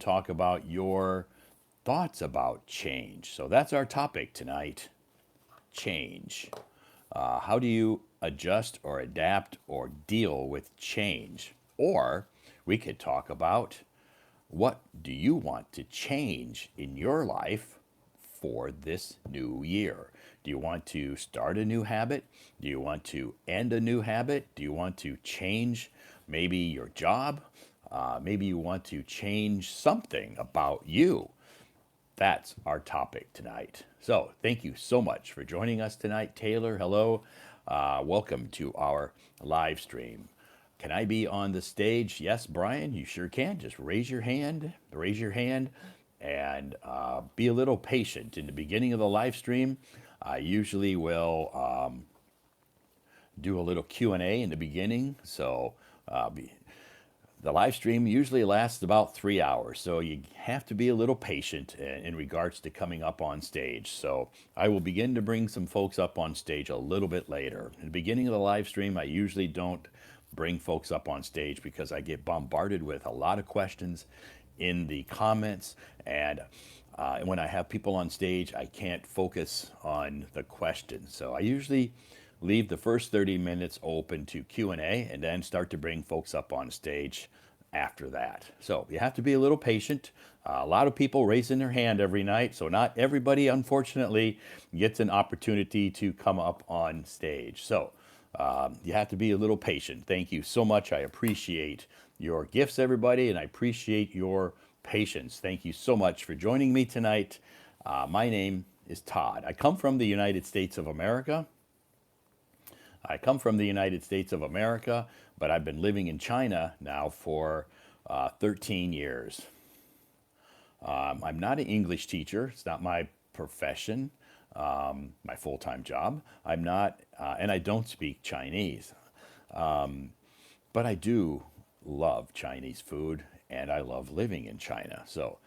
talk about your thoughts about change. So that's our topic tonight, change. How do you adjust or adapt or deal with change? Or we could talk about what do you want to change in your life for this new year? Do you want to start a new habit? Do you want to end a new habit? Do you want to change maybe your job? Maybe you want to change something about you. That's our topic tonight. So, thank you so much for joining us tonight. Taylor, hello. Welcome to our live stream. Can I be on the stage? Yes, Brian, you sure can. Just raise your hand, and be a little patient. In the beginning of the live stream, I usually will do a little Q&A in the beginning. So the live stream usually lasts about 3 hours, so you have to be a little patient in regards to coming up on stage. So I will begin to bring some folks up on stage a little bit later. In the beginning of the live stream, I usually don't bring folks up on stage because I get bombarded with a lot of questions in the comments, and when I have people on stage, I can't focus on the questions. So I usually leave the first 30 minutes open to Q&A and then start to bring folks up on stage after that. So you have to be a little patient. A lot of people raising their hand every night, so not everybody, unfortunately, gets an opportunity to come up on stage. So you have to be a little patient. Thank you so much. I appreciate your gifts, everybody, and I appreciate your patience. Thank you so much for joining me tonight. My name is Todd. I come from the United States of America. But I've been living in China now for 13 years. I'm not an English teacher. It's not my profession, my full-time job. I'm not, and I don't speak Chinese. But I do love Chinese food, and I love living in China. So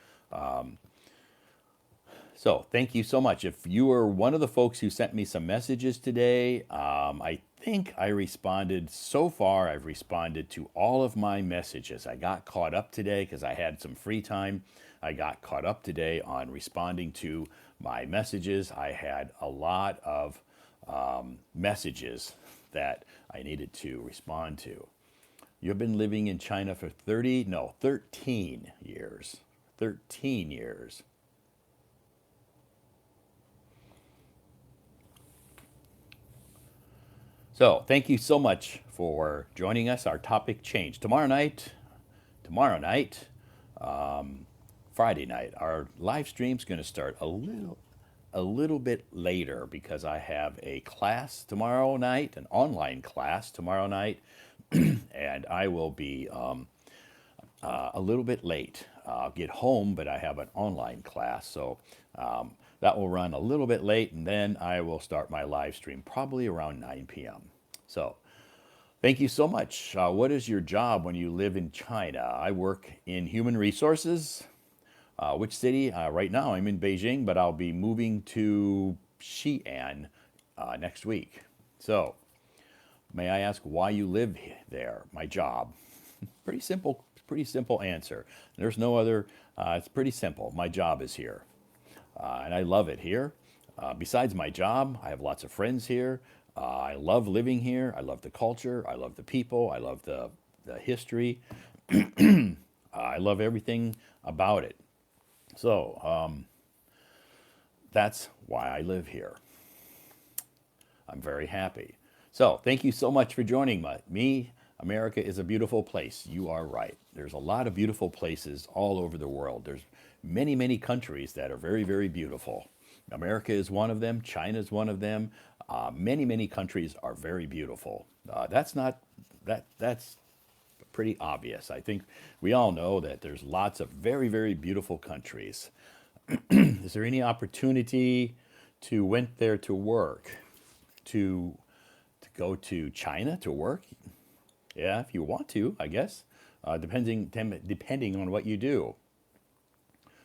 thank you so much. If you were one of the folks who sent me some messages today, I think I responded. So far, I've responded to all of my messages. I got caught up today because I had some free time. I got caught up today on responding to my messages. I had a lot of messages that I needed to respond to. You've been living in China for 13 years. 13 years. So thank you so much for joining us. Our topic changed. Tomorrow night, Friday night, our live stream's going to start a little bit later because I have a class tomorrow night, an online class tomorrow night, and I will be a little bit late. I'll get home, but I have an online class, so that will run a little bit late, and then I will start my live stream probably around 9 p.m. So thank you so much. What is your job when you live in China? I work in human resources. Which city? Right now I'm in Beijing, but I'll be moving to Xi'an next week. So may I ask why you live there? My job. Pretty simple answer. There's no other, it's pretty simple. My job is here. And I love it here. Besides my job, I have lots of friends here. I love living here. I love the culture. I love the people. I love the history. I love everything about it. So that's why I live here. I'm very happy. So thank you so much for joining me. America is a beautiful place. You are right. There's a lot of beautiful places all over the world. There's many, many countries that are very, very beautiful. America is one of them. China is one of them. Many, many countries are very beautiful. That's pretty obvious. I think we all know that there's lots of very, very beautiful countries. Is there any opportunity to went there to work, to go to China to work? Yeah, if you want to, I guess, depending on what you do.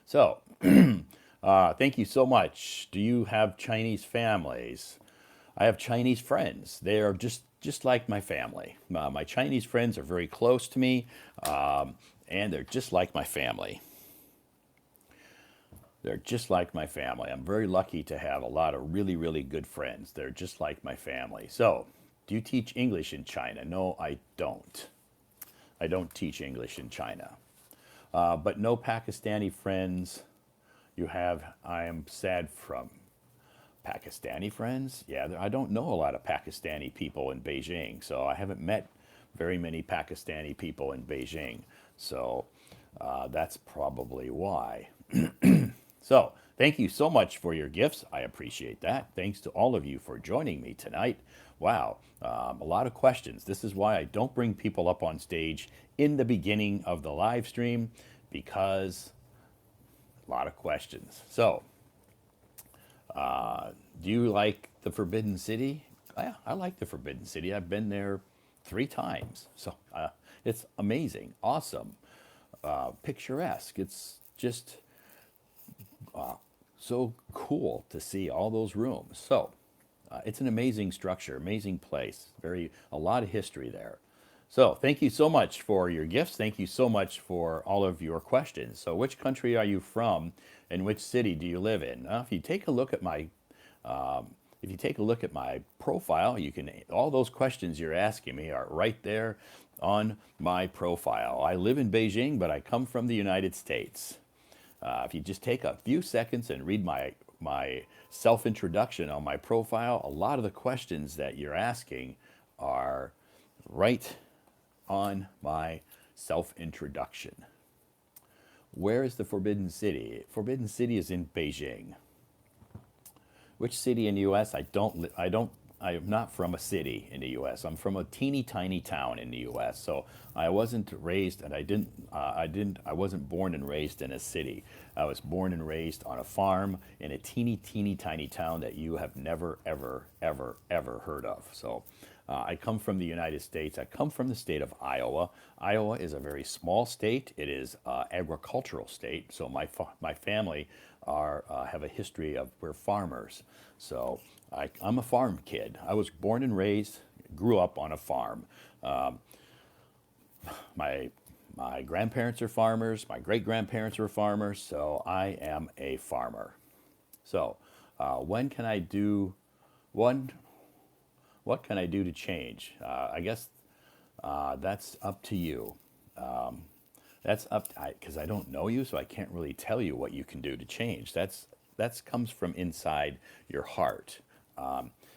So, thank you so much. Do you have Chinese families? I have Chinese friends. They are just like my family. My Chinese friends are very close to me, and they're just like my family. They're just like my family. I'm very lucky to have a lot of really, really good friends. They're just like my family. So, do you teach English in China? No, I don't. I don't teach English in China. But no Pakistani friends you have, I am sad from. Pakistani friends? Yeah, I don't know a lot of Pakistani people in Beijing, so I haven't met very many Pakistani people in Beijing. So that's probably why. So, thank you so much for your gifts. I appreciate that. Thanks to all of you for joining me tonight. Wow, a lot of questions. This is why I don't bring people up on stage in the beginning of the live stream, because a lot of questions. So, do you like the Forbidden City? Yeah, I like the Forbidden City. I've been there 3 times. So, it's amazing, awesome, picturesque. It's just so cool to see all those rooms. So, it's an amazing structure, amazing place. A lot of history there. So, thank you so much for your gifts. Thank you so much for all of your questions. So, which country are you from, and which city do you live in? If you take a look at my profile, you can all those questions you're asking me are right there on my profile. I live in Beijing, but I come from the United States. If you just take a few seconds and read my self introduction on my profile, a lot of the questions that you're asking are right on my self introduction. Where is the Forbidden City? Forbidden City is in Beijing. Which city in the U.S.? I am not from a city in the U.S. I'm from a teeny tiny town in the U.S. So I wasn't raised, and I wasn't born and raised in a city. I was born and raised on a farm in a teeny tiny town that you have never, ever heard of. So I come from the United States. I come from the state of Iowa. Iowa is a very small state. It is an agricultural state. So my family have a history of we're farmers. So I'm a farm kid. I was born and raised, grew up on a farm. My grandparents are farmers. My great grandparents were farmers. So I am a farmer. So when can I do one? What can I do to change? I guess that's up to you. That's up because I don't know you, so I can't really tell you what you can do to change. That's comes from inside your heart.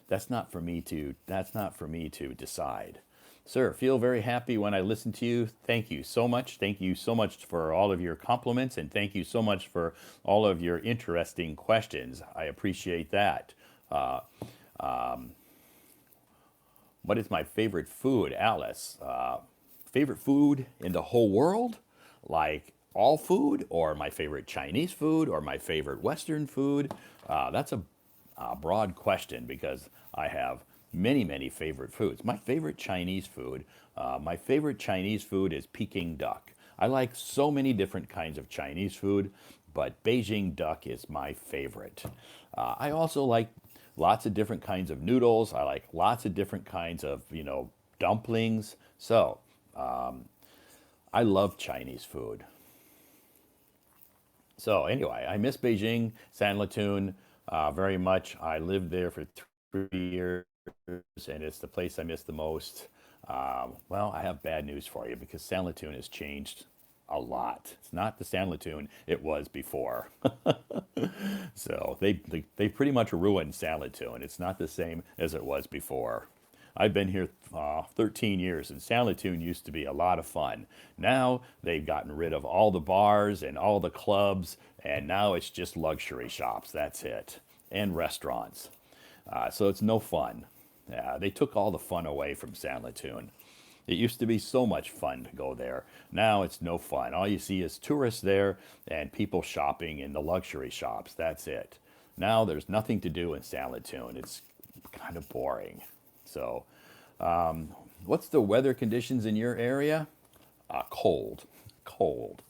That's not for me to. That's not for me to decide. Sir, feel very happy when I listen to you. Thank you so much. Thank you so much for all of your compliments, and thank you so much for all of your interesting questions. I appreciate that. What is my favorite food, Alice? Favorite food in the whole world? Like all food, or my favorite Chinese food, or my favorite Western food? That's a broad question because I have many favorite foods. My favorite Chinese food, is Peking duck. I like so many different kinds of Chinese food, but Beijing duck is my favorite. I also like lots of different kinds of noodles. I like lots of different kinds of, dumplings. So, I love Chinese food. So anyway, I miss Beijing, Sanlitun, very much. I lived there for 3 years, and it's the place I miss the most. Well, I have bad news for you because Sanlitun has changed a lot. It's not the Sanlitun it was before. So they pretty much ruined Sanlitun. It's not the same as it was before. I've been here 13 years, and Sanlitun used to be a lot of fun. Now they've gotten rid of all the bars and all the clubs, and now it's just luxury shops. That's it, and restaurants. So it's no fun. They took all the fun away from Sanlitun. It used to be so much fun to go there. Now it's no fun. All you see is tourists there and people shopping in the luxury shops. That's it. Now there's nothing to do in Sanlitun. It's kind of boring. So, what's the weather conditions in your area? Cold. Cold.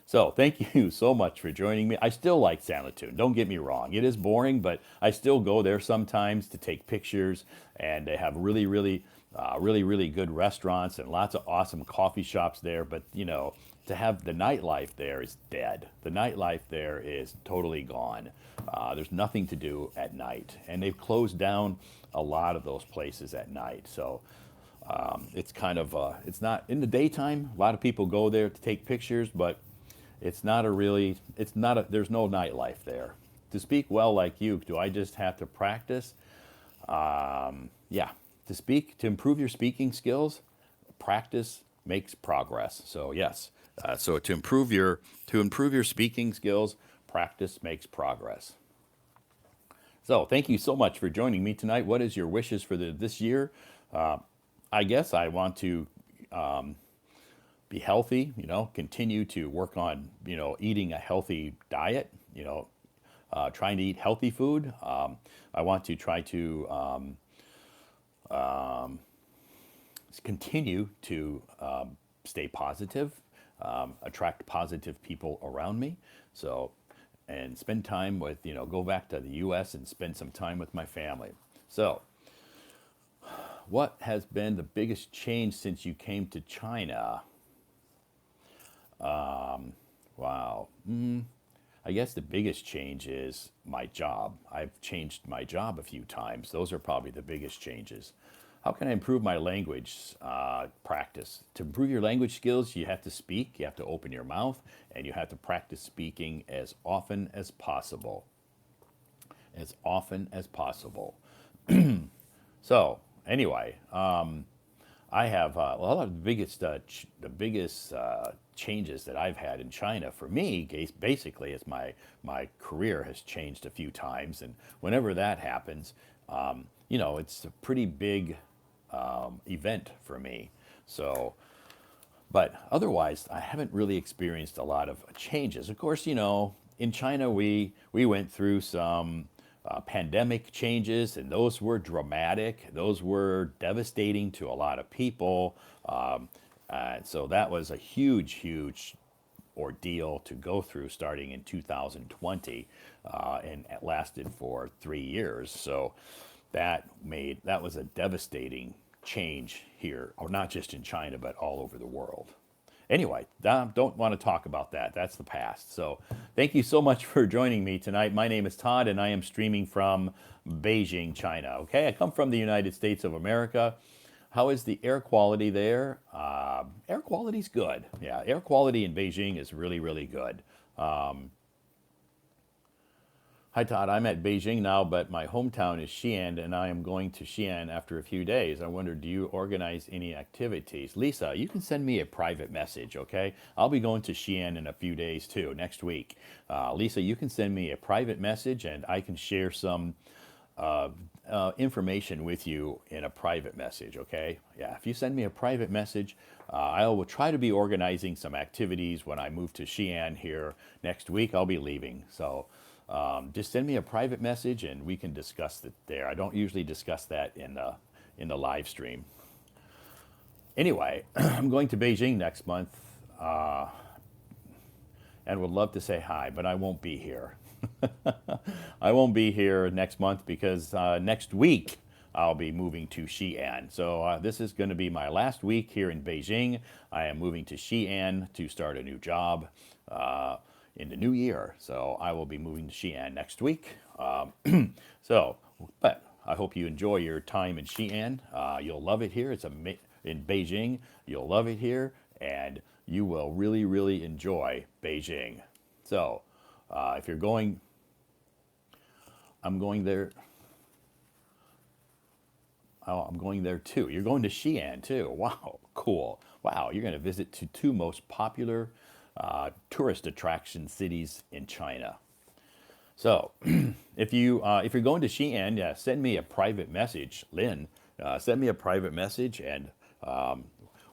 So, thank you so much for joining me. I still like Sanlitun. Don't get me wrong. It is boring, but I still go there sometimes to take pictures, and they have really good restaurants and lots of awesome coffee shops there. But, to have the nightlife there is dead. The nightlife there is totally gone. There's nothing to do at night, and they've closed down a lot of those places at night. So it's kind of it's not in the daytime. A lot of people go there to take pictures, but it's not a really it's not a there's no nightlife there. To speak well like you, do I just have to practice? Yeah, to improve your speaking skills, practice makes progress. So yes, so to improve your speaking skills, practice makes progress. So thank you so much for joining me tonight. What is your wishes for this year? I guess I want to be healthy. Continue to work on eating a healthy diet. Trying to eat healthy food. I want to try to continue to stay positive, attract positive people around me. So, and spend time with, go back to the U.S. and spend some time with my family. So, what has been the biggest change since you came to China? Wow. I guess the biggest change is my job. I've changed my job a few times. Those are probably the biggest changes. How can I improve my language practice? To improve your language skills, you have to speak, you have to open your mouth, and you have to practice speaking as often as possible. As often as possible. So, anyway, I have a lot of the biggest changes that I've had in China for me, basically, is my career has changed a few times, and whenever that happens, it's a pretty big event for me. So, but otherwise, I haven't really experienced a lot of changes. Of course, in China we went through some pandemic changes, and those were dramatic. Those were devastating to a lot of people. So that was a huge, huge ordeal to go through starting in 2020, and it lasted for 3 years. So that was a devastating change here, or not just in China, but all over the world. Anyway, don't want to talk about that. That's the past. So thank you so much for joining me tonight. My name is Todd, and I am streaming from Beijing, China. Okay, I come from the United States of America. How is the air quality there? Air quality's good. Yeah, air quality in Beijing is really, really good. Hi, Todd. I'm at Beijing now, but my hometown is Xi'an, and I am going to Xi'an after a few days. I wonder, do you organize any activities? Lisa, you can send me a private message, okay? I'll be going to Xi'an in a few days, too, next week. Lisa, you can send me a private message, and I can share some information with you in a private message, okay? Yeah, if you send me a private message, I will try to be organizing some activities when I move to Xi'an here next week. I'll be leaving, so... just send me a private message and we can discuss it there. I don't usually discuss that in the live stream. Anyway, I'm going to Beijing next month and would love to say hi, but I won't be here. I won't be here next month because next week I'll be moving to Xi'an. So this is going to be my last week here in Beijing. I am moving to Xi'an to start a new job. In the new year. So I will be moving to Xi'an next week. But I hope you enjoy your time in Xi'an. You'll love it here. In Beijing. You'll love it here, and you will really, really enjoy Beijing. So if you're going, I'm going there. Oh, I'm going there too. You're going to Xi'an too. Wow, cool. Wow, you're going to visit two most popular tourist attraction cities in China. So, if you're going to Xi'an, yeah, send me a private message, Lynn. Send me a private message, and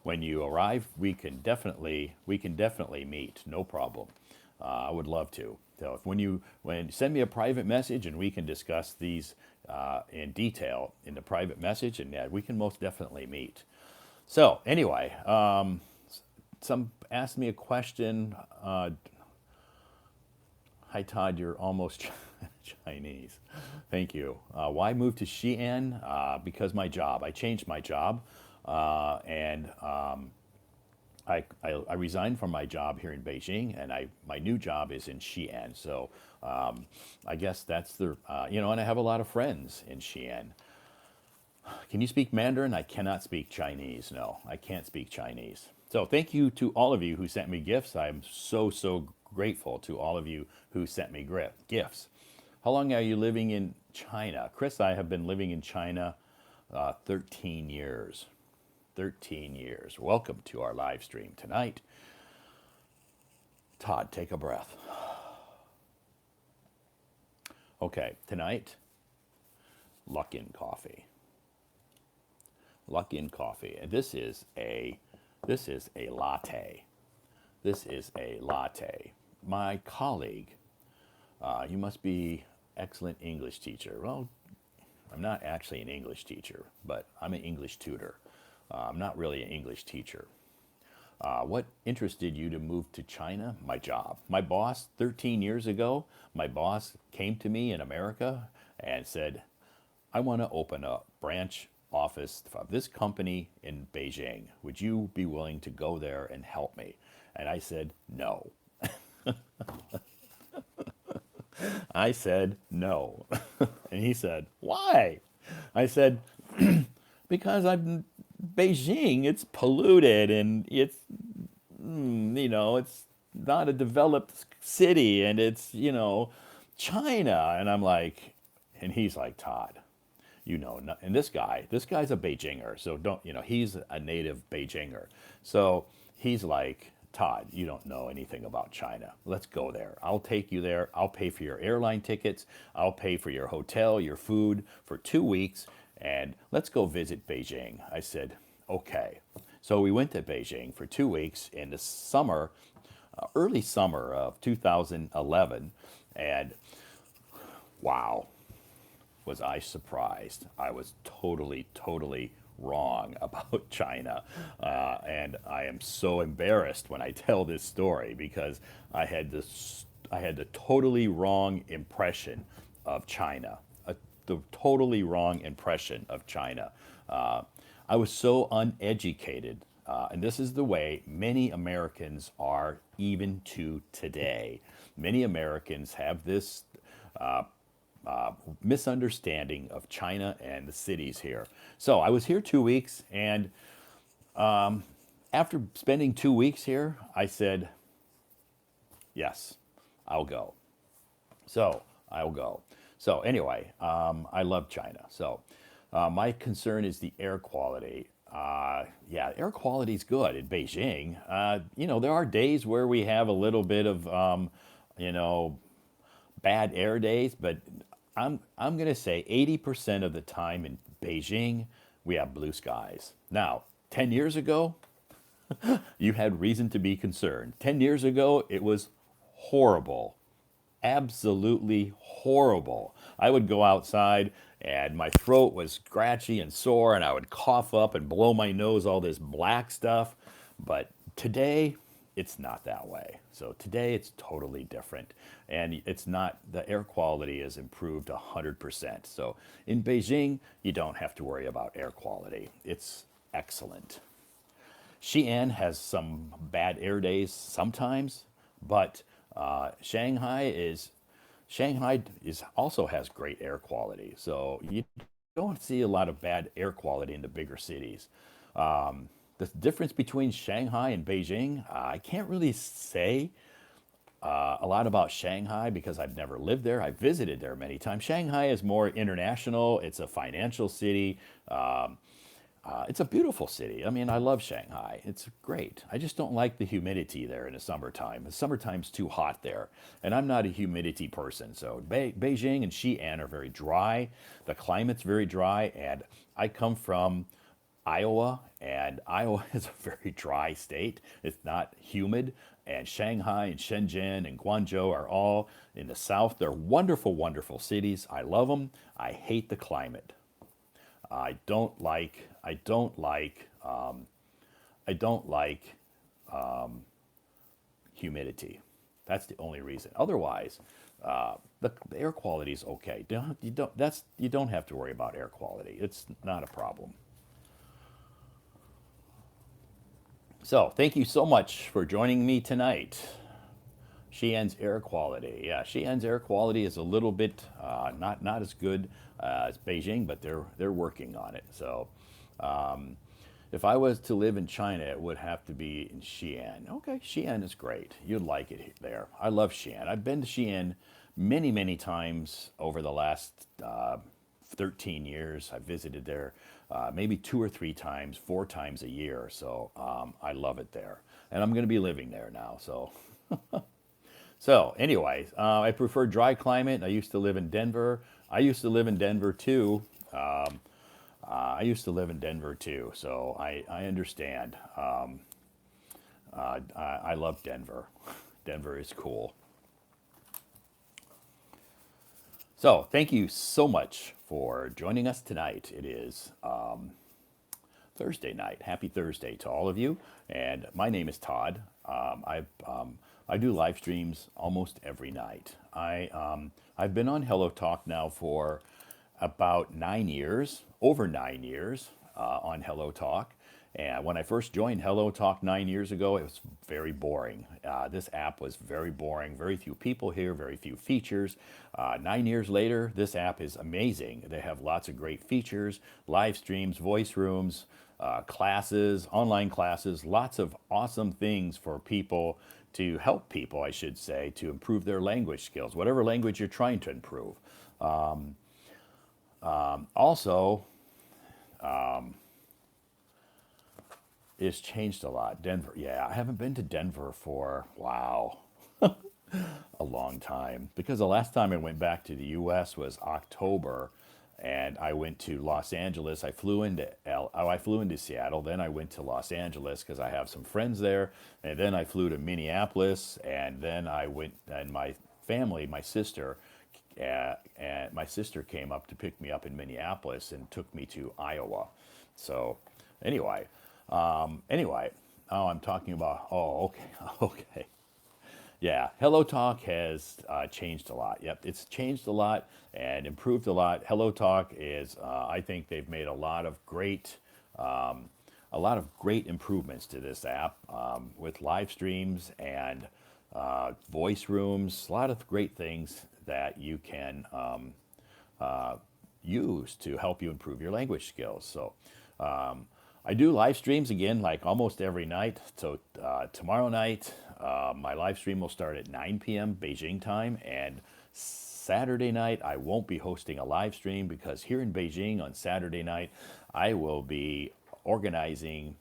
when you arrive, we can definitely meet. No problem. I would love to. So, send me a private message, and we can discuss these in detail in the private message, and yeah, we can most definitely meet. So, anyway. Some asked me a question. Hi, Todd, you're almost Chinese. Thank you. Why move to Xi'an? Because my job. I changed my job, and I resigned from my job here in Beijing, and my new job is in Xi'an. So I guess that's and I have a lot of friends in Xi'an. Can you speak Mandarin? I cannot speak Chinese. No, I can't speak Chinese. So thank you to all of you who sent me gifts. I'm so grateful to all of you who sent me gifts. How long are you living in China? Chris, I have been living in China 13 years. 13 years. Welcome to our live stream tonight. Todd, take a breath. Okay, tonight, Luckin Coffee. Luckin Coffee. And this is a latte. This is a latte. My colleague, you must be excellent English teacher. Well, I'm not actually an English teacher, but I'm an English tutor. I'm not really an English teacher. What interested you to move to China? My job. My boss, 13 years ago, my boss came to me in America and said, I want to open a branch office of this company in Beijing. Would you be willing to go there and help me? And I said, no. I said, no. And he said, why? I said, because I'm Beijing, it's polluted and it's not a developed city and it's, China. And I'm like, and he's like, Todd, and this guy's a Beijinger. So he's a native Beijinger. So he's like, Todd, you don't know anything about China. Let's go there. I'll take you there. I'll pay for your airline tickets. I'll pay for your hotel, your food for 2 weeks. And let's go visit Beijing. I said, okay. So we went to Beijing for 2 weeks in the summer, early summer of 2011. And wow, was I surprised. I was totally wrong about China. And I am so embarrassed when I tell this story because I had the totally wrong impression of China. The totally wrong impression of China. I was so uneducated, and this is the way many Americans are even to today. Many Americans have this misunderstanding of China and the cities here. So I was here 2 weeks, and after spending 2 weeks here, I said, yes, I'll go. So I'll go. So anyway, I love China. So my concern is the air quality. Yeah, air quality is good in Beijing. There are days where we have a little bit of, bad air days, but I'm going to say 80% of the time in Beijing, we have blue skies. Now, 10 years ago, you had reason to be concerned. 10 years ago, it was horrible. Absolutely horrible. I would go outside and my throat was scratchy and sore and I would cough up and blow my nose, all this black stuff. But today, it's not that way. So today it's totally different. And it's not, the air quality is improved 100%. So in Beijing, you don't have to worry about air quality. It's excellent. Xi'an has some bad air days sometimes, but Shanghai is also has great air quality. So you don't see a lot of bad air quality in the bigger cities. The difference between Shanghai and Beijing, I can't really say a lot about Shanghai because I've never lived there. I visited there many times. Shanghai is more international. It's a financial city. It's a beautiful city. I mean, I love Shanghai. It's great. I just don't like the humidity there in the summertime. The summertime's too hot there, and I'm not a humidity person. So Beijing and Xi'an are very dry. The climate's very dry, and I come from Iowa, and Iowa is a very dry state. It's not humid. And Shanghai and Shenzhen and Guangzhou are all in the south. They're wonderful, wonderful cities. I love them. I hate the climate. I don't like humidity. That's the only reason. Otherwise, the air quality is okay. You don't have to worry about air quality. It's not a problem. So, thank you so much for joining me tonight. Xi'an's air quality. Yeah, Xi'an's air quality is a little bit not as good as Beijing, but they're working on it. So, if I was to live in China, it would have to be in Xi'an. Okay, Xi'an is great. You'd like it there. I love Xi'an. I've been to Xi'an many times over the last 13 years. I visited there maybe 2 or 3 times, 4 times a year. So I love it there. And I'm going to be living there now. So anyway, I prefer dry climate. I used to live in Denver. I used to live in Denver too. I used to live in Denver too, so I understand. I love Denver. Denver is cool. So thank you so much for joining us tonight. It is Thursday night. Happy Thursday to all of you. And my name is Todd. I do live streams almost every night. I've been on Hello Talk now for about 9 years, over 9 years on Hello Talk. And when I first joined Hello Talk 9 years ago, it was very boring. This app was very boring, very few people here, very few features. 9 years later, this app is amazing. They have lots of great features, live streams, voice rooms, classes, online classes, lots of awesome things for people to help people, I should say, to improve their language skills, whatever language you're trying to improve. Also, it's changed a lot. Denver, yeah, I haven't been to Denver for, wow, a long time. Because the last time I went back to the US was October, and I went to Los Angeles. I flew into Seattle, then I went to Los Angeles because I have some friends there, and then I flew to Minneapolis, and then I went, and my family, my sister came up to pick me up in Minneapolis and took me to Iowa. So anyway, oh, I'm talking about, oh, okay, okay. Yeah, Hello Talk has changed a lot. Yep, it's changed a lot and improved a lot. Hello Talk is, I think they've made a lot of great improvements to this app with live streams and voice rooms. A lot of great things that you can use to help you improve your language skills. So I do live streams again, like almost every night. So tomorrow night, my live stream will start at 9 p.m. Beijing time, and Saturday night I won't be hosting a live stream because here in Beijing on Saturday night I will be organizing.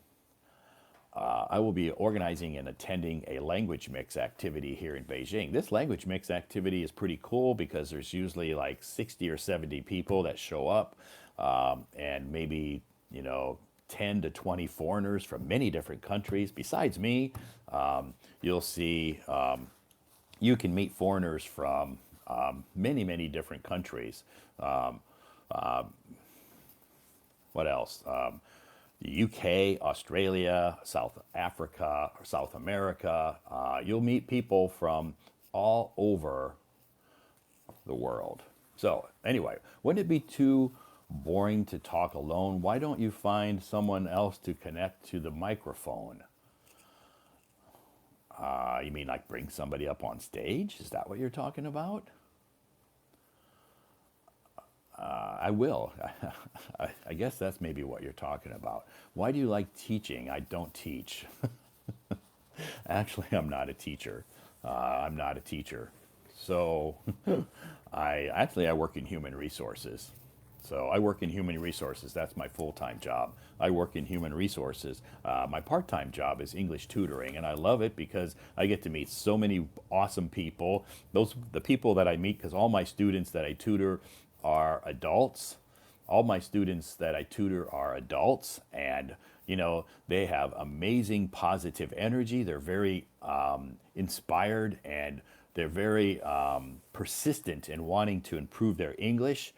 And attending a language mix activity here in Beijing. This language mix activity is pretty cool because there's usually like 60 or 70 people that show up, and maybe, 10 to 20 foreigners from many different countries. Besides me, you'll see, you can meet foreigners from many different countries. What else? The UK, Australia, South Africa, or South America. You'll meet people from all over the world. So anyway, wouldn't it be too boring to talk alone? Why don't you find someone else to connect to the microphone? You mean like bring somebody up on stage? Is that what you're talking about? I will. I guess that's maybe what you're talking about. Why do you like teaching? I don't teach. Actually, I'm not a teacher. I'm not a teacher. So I work in human resources. So I work in human resources. That's my full-time job. I work in human resources. My part-time job is English tutoring, and I love it because I get to meet so many awesome people. The people that I meet, because all my students that I tutor are adults. All my students that I tutor are adults, and they have amazing positive energy. They're very inspired, and they're very persistent in wanting to improve their English.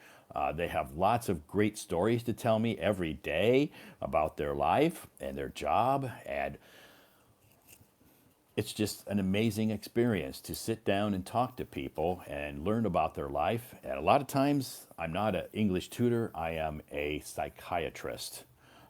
They have lots of great stories to tell me every day about their life and their job, and it's just an amazing experience to sit down and talk to people and learn about their life. And a lot of times, I'm not an English tutor, I am a psychiatrist.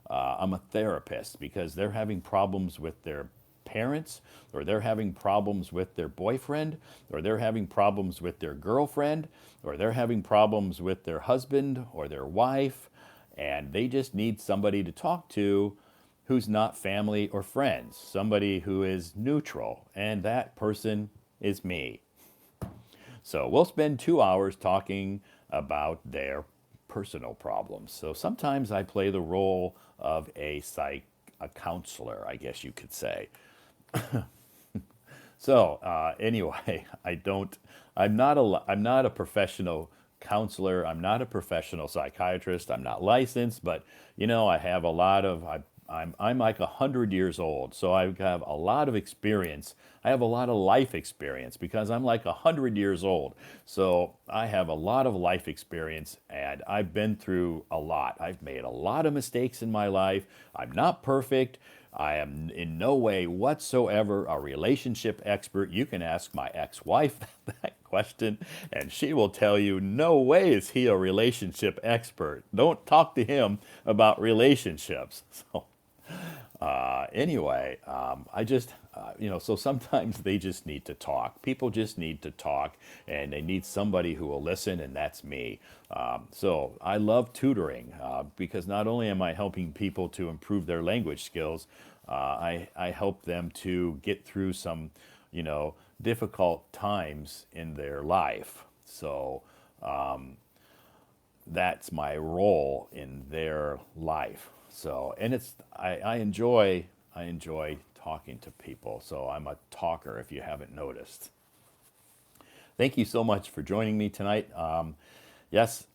I'm a therapist because they're having problems with their parents, or they're having problems with their boyfriend, or they're having problems with their girlfriend, or they're having problems with their husband or their wife, and they just need somebody to talk to who's not family or friends, somebody who is neutral, and that person is me. So we'll spend 2 hours talking about their personal problems. So sometimes I play the role of a counselor, I guess you could say. So anyway, I'm not a professional counselor. I'm not a professional psychiatrist. I'm not licensed, but I have a lot of, I'm like 100 years old. So I have a lot of experience. I have a lot of life experience because I'm like 100 years old. So I have a lot of life experience and I've been through a lot. I've made a lot of mistakes in my life. I'm not perfect. I am in no way whatsoever a relationship expert. You can ask my ex-wife that question, and she will tell you, no way is he a relationship expert. Don't talk to him about relationships. So, anyway, so sometimes they just need to talk. People just need to talk, and they need somebody who will listen, and that's me. So I love tutoring because not only am I helping people to improve their language skills, I help them to get through some, difficult times in their life. So that's my role in their life. So, and I enjoy talking to people. So I'm a talker if you haven't noticed. Thank you so much for joining me tonight. Yes,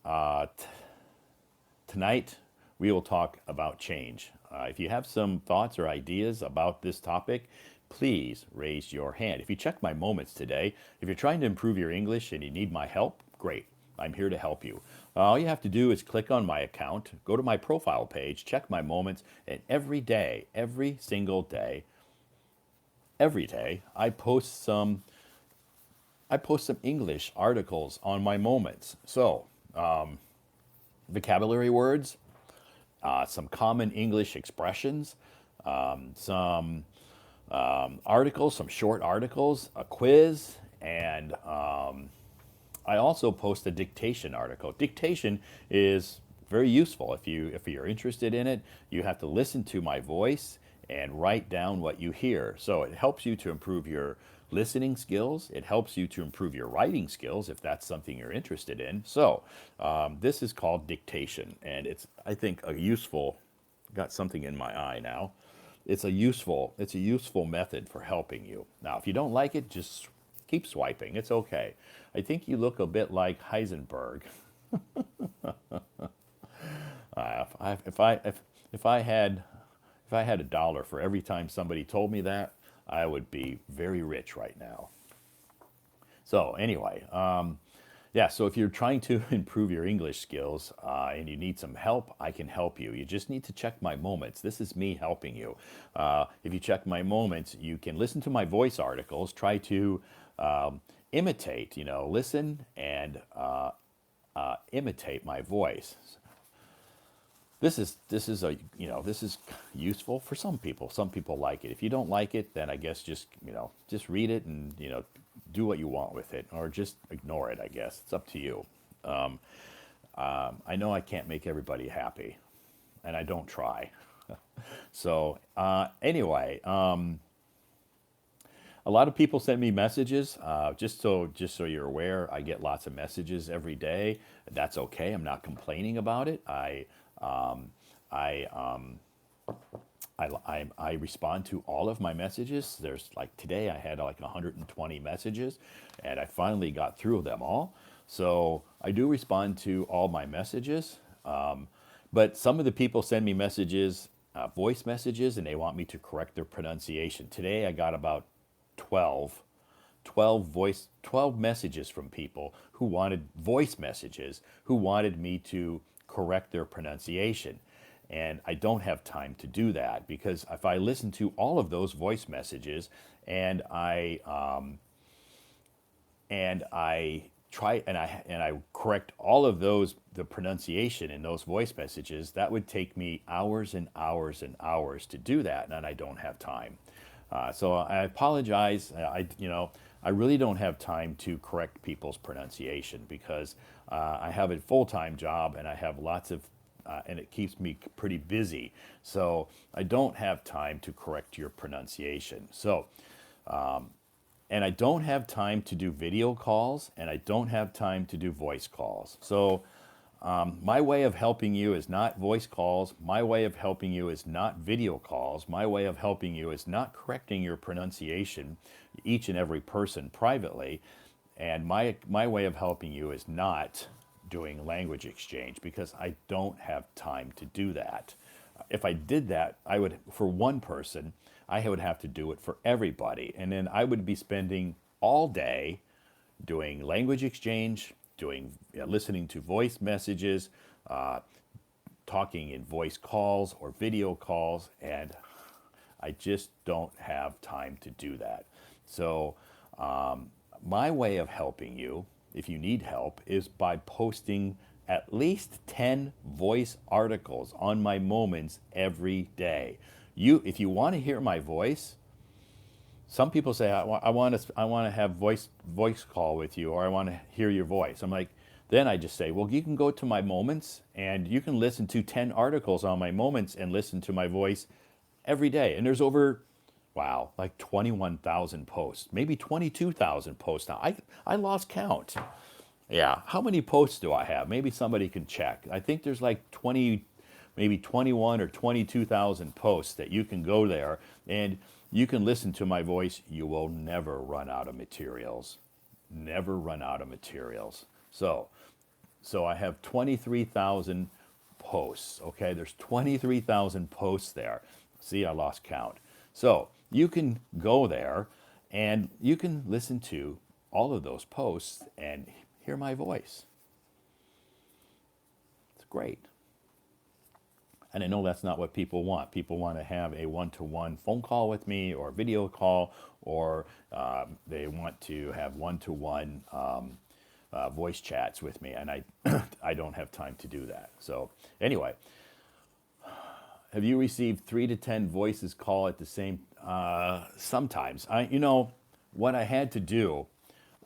tonight we will talk about change. If you have some thoughts or ideas about this topic, please raise your hand. If you check my moments today, if you're trying to improve your English and you need my help, great. I'm here to help you. All you have to do is click on my account, go to my profile page, check my moments, and every day, every single day, every day, I post some English articles on my moments. So, vocabulary words, some common English expressions, some articles, some short articles, a quiz, and I also post a dictation article. Dictation is very useful. If you're interested in it, you have to listen to my voice and write down what you hear. So it helps you to improve your listening skills. It helps you to improve your writing skills if that's something you're interested in. So this is called dictation, and it's, I think, a useful. Got something in my eye now. It's a useful method for helping you. Now, if you don't like it, just keep swiping. It's okay. I think you look a bit like Heisenberg. If I had $1 for every time somebody told me that, I would be very rich right now. So anyway, yeah, so if you're trying to improve your English skills and you need some help, I can help you. You just need to check my moments. This is me helping you. If you check my moments, you can listen to my voice articles, try to imitate, listen and imitate my voice. This is useful for some people. Some people like it. If you don't like it, then I guess just read it and do what you want with it, or just ignore it. I guess it's up to you. I know I can't make everybody happy, and I don't try. So anyway, a lot of people send me messages. Just so you're aware, I get lots of messages every day. That's okay. I'm not complaining about it. I respond to all of my messages. There's like today I had like 120 messages, and I finally got through them all. So I do respond to all my messages. But some of the people send me messages, voice messages, and they want me to correct their pronunciation. Today I got about 12 messages from people who wanted voice messages, who wanted me to correct their pronunciation. And I don't have time to do that, because if I listen to all of those voice messages and I try and I correct all of those, the pronunciation in those voice messages, that would take me hours and hours and hours to do that, and I don't have time. So I apologize. I really don't have time to correct people's pronunciation because I have a full-time job and I have lots of, and it keeps me pretty busy. So I don't have time to correct your pronunciation. So, and I don't have time to do video calls, and I don't have time to do voice calls. So my way of helping you is not voice calls. My way of helping you is not video calls. My way of helping you is not correcting your pronunciation, each and every person privately. And my way of helping you is not doing language exchange because I don't have time to do that. If I did that, I would, for one person, I would have to do it for everybody. And then I would be spending all day doing language exchange, listening to voice messages, talking in voice calls or video calls, and I just don't have time to do that. So my way of helping you, if you need help, is by posting at least 10 voice articles on my moments every day. If you want to hear my voice, some people say, I want to have voice call with you, or I want to hear your voice. I'm like, then I just say, well, you can go to my moments and you can listen to 10 articles on my moments and listen to my voice every day. And there's over, wow, like 21,000 posts, maybe 22,000 posts now. I lost count. Yeah, how many posts do I have? Maybe somebody can check. I think there's like 20, maybe 21 or 22,000 posts that you can go there and you can listen to my voice. You will never run out of materials. Never run out of materials. So I have 23,000 posts, okay? There's 23,000 posts there. See, I lost count. So you can go there and you can listen to all of those posts and hear my voice. It's great. And I know that's not what people want. People want to have a one-to-one phone call with me or video call, or they want to have one-to-one voice chats with me, and I don't have time to do that. So anyway, have you received 3 to 10 voices call at the same? Sometimes. What I had to do,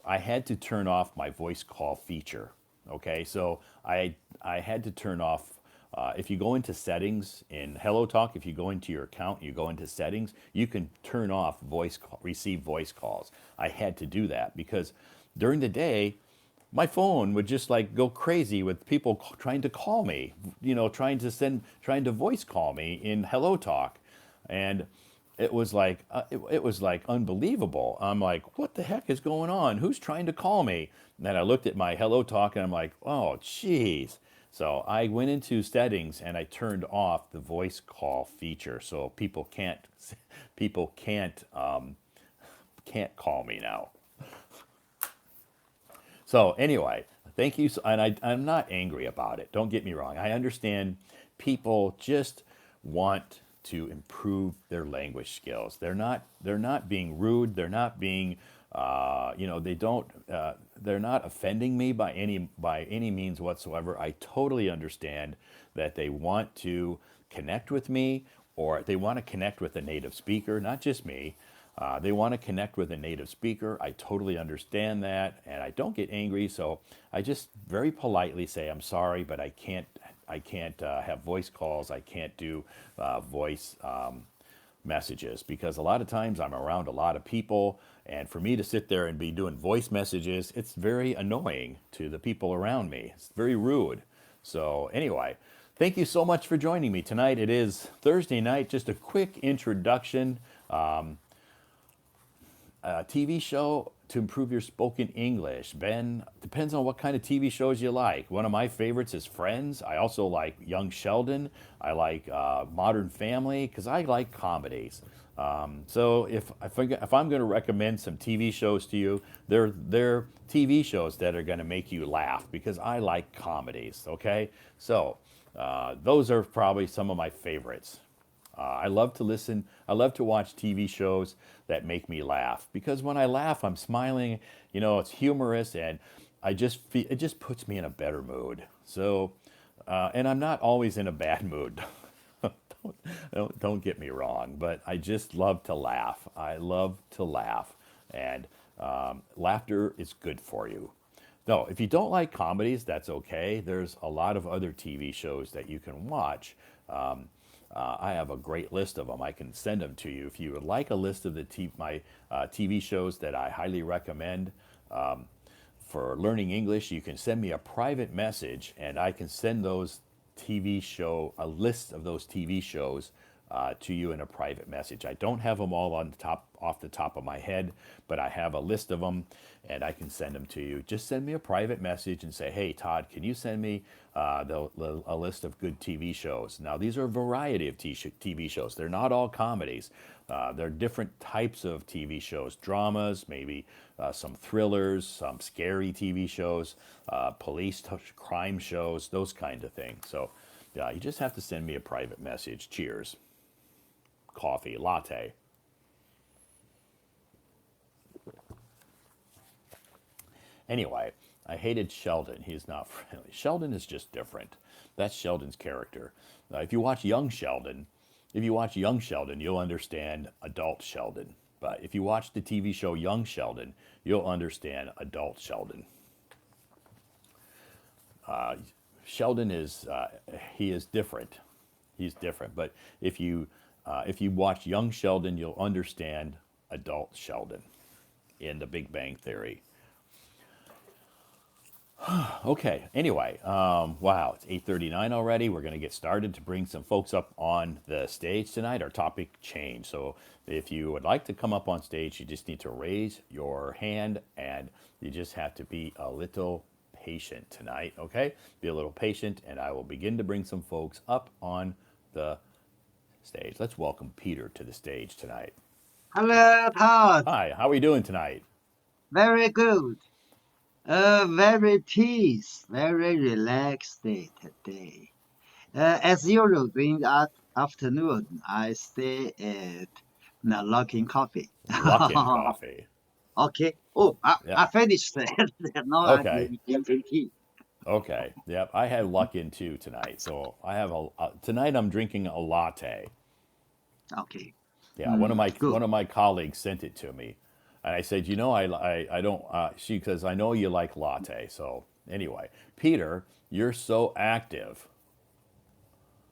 I had to turn off my voice call feature. Okay, so I had to turn off. If you go into settings in HelloTalk, if you go into your account, you go into settings, you can turn off receive voice calls. I had to do that because during the day, my phone would just like go crazy with people trying to call me, trying to voice call me in HelloTalk, and it was like unbelievable. I'm like, what the heck is going on? Who's trying to call me? And then I looked at my HelloTalk and I'm like, oh, jeez. So I went into settings and I turned off the voice call feature, so people can't call me now. So anyway, thank you. And I'm not angry about it. Don't get me wrong. I understand people just want to improve their language skills. They're not being rude. They're not being, they're not offending me by any means whatsoever. I totally understand that they want to connect with me, or they want to connect with a native speaker, not just me. They want to connect with a native speaker. I totally understand that, and I don't get angry. So I just very politely say, I'm sorry, but I can't have voice calls. I can't do voice messages, because a lot of times I'm around a lot of people, and for me to sit there and be doing voice messages, it's very annoying to the people around me. It's very rude. So anyway, thank you so much for joining me tonight. It is Thursday night. Just a quick introduction. A TV show to improve your spoken English. Ben, depends on what kind of TV shows you like. One of my favorites is Friends. I also like Young Sheldon. I like Modern Family, because I like comedies. So if I'm going to recommend some TV shows to you, they're TV shows that are going to make you laugh, because I like comedies. Okay, so those are probably some of my favorites. I love to listen. I love to watch TV shows that make me laugh, because when I laugh, I'm smiling. It's humorous, and I just feel it just puts me in a better mood. So, and I'm not always in a bad mood. Don't get me wrong, but I just love to laugh. I love to laugh, and laughter is good for you. No, if you don't like comedies, that's okay. There's a lot of other TV shows that you can watch. I have a great list of them. I can send them to you if you would like a list of my TV shows that I highly recommend for learning English. You can send me a private message, and I can send a list of those TV shows to you in a private message. I don't have them all off the top of my head, but I have a list of them, and I can send them to you. Just send me a private message and say, "Hey, Todd, can you send me a list of good TV shows?" Now, these are a variety of TV shows. They're not all comedies. They're different types of TV shows, dramas, maybe some thrillers, some scary TV shows, crime shows, those kind of things. So, yeah, you just have to send me a private message. Cheers. Coffee, latte. Anyway, I hated Sheldon. He's not friendly. Sheldon is just different. That's Sheldon's character. If you watch Young Sheldon, you'll understand adult Sheldon. But if you watch the TV show Young Sheldon, you'll understand adult Sheldon. Sheldon he is different. He's different. But if you watch Young Sheldon, you'll understand adult Sheldon in The Big Bang Theory. Okay. Anyway, wow, it's 8:39 already. We're going to get started to bring some folks up on the stage tonight. Our topic changed. So if you would like to come up on stage, you just need to raise your hand, and you just have to be a little patient tonight. Okay, be a little patient, and I will begin to bring some folks up on the stage. Let's welcome Peter to the stage tonight. Hello, Todd. Hi, how are we doing tonight? Very good. Very peace, very relaxed day today. As usual, during the afternoon, I stay at the Luckin Coffee. Luckin Coffee. Okay. Oh, Yeah. I finished that. Now I'm Okay. drinking tea. Okay. Yep. I had Luckin too tonight. So I have tonight I'm drinking a latte. Okay. Yeah. One Good. of my colleagues sent it to me, and I said, I don't. She says, I know you like latte. So anyway, Peter, you're so active.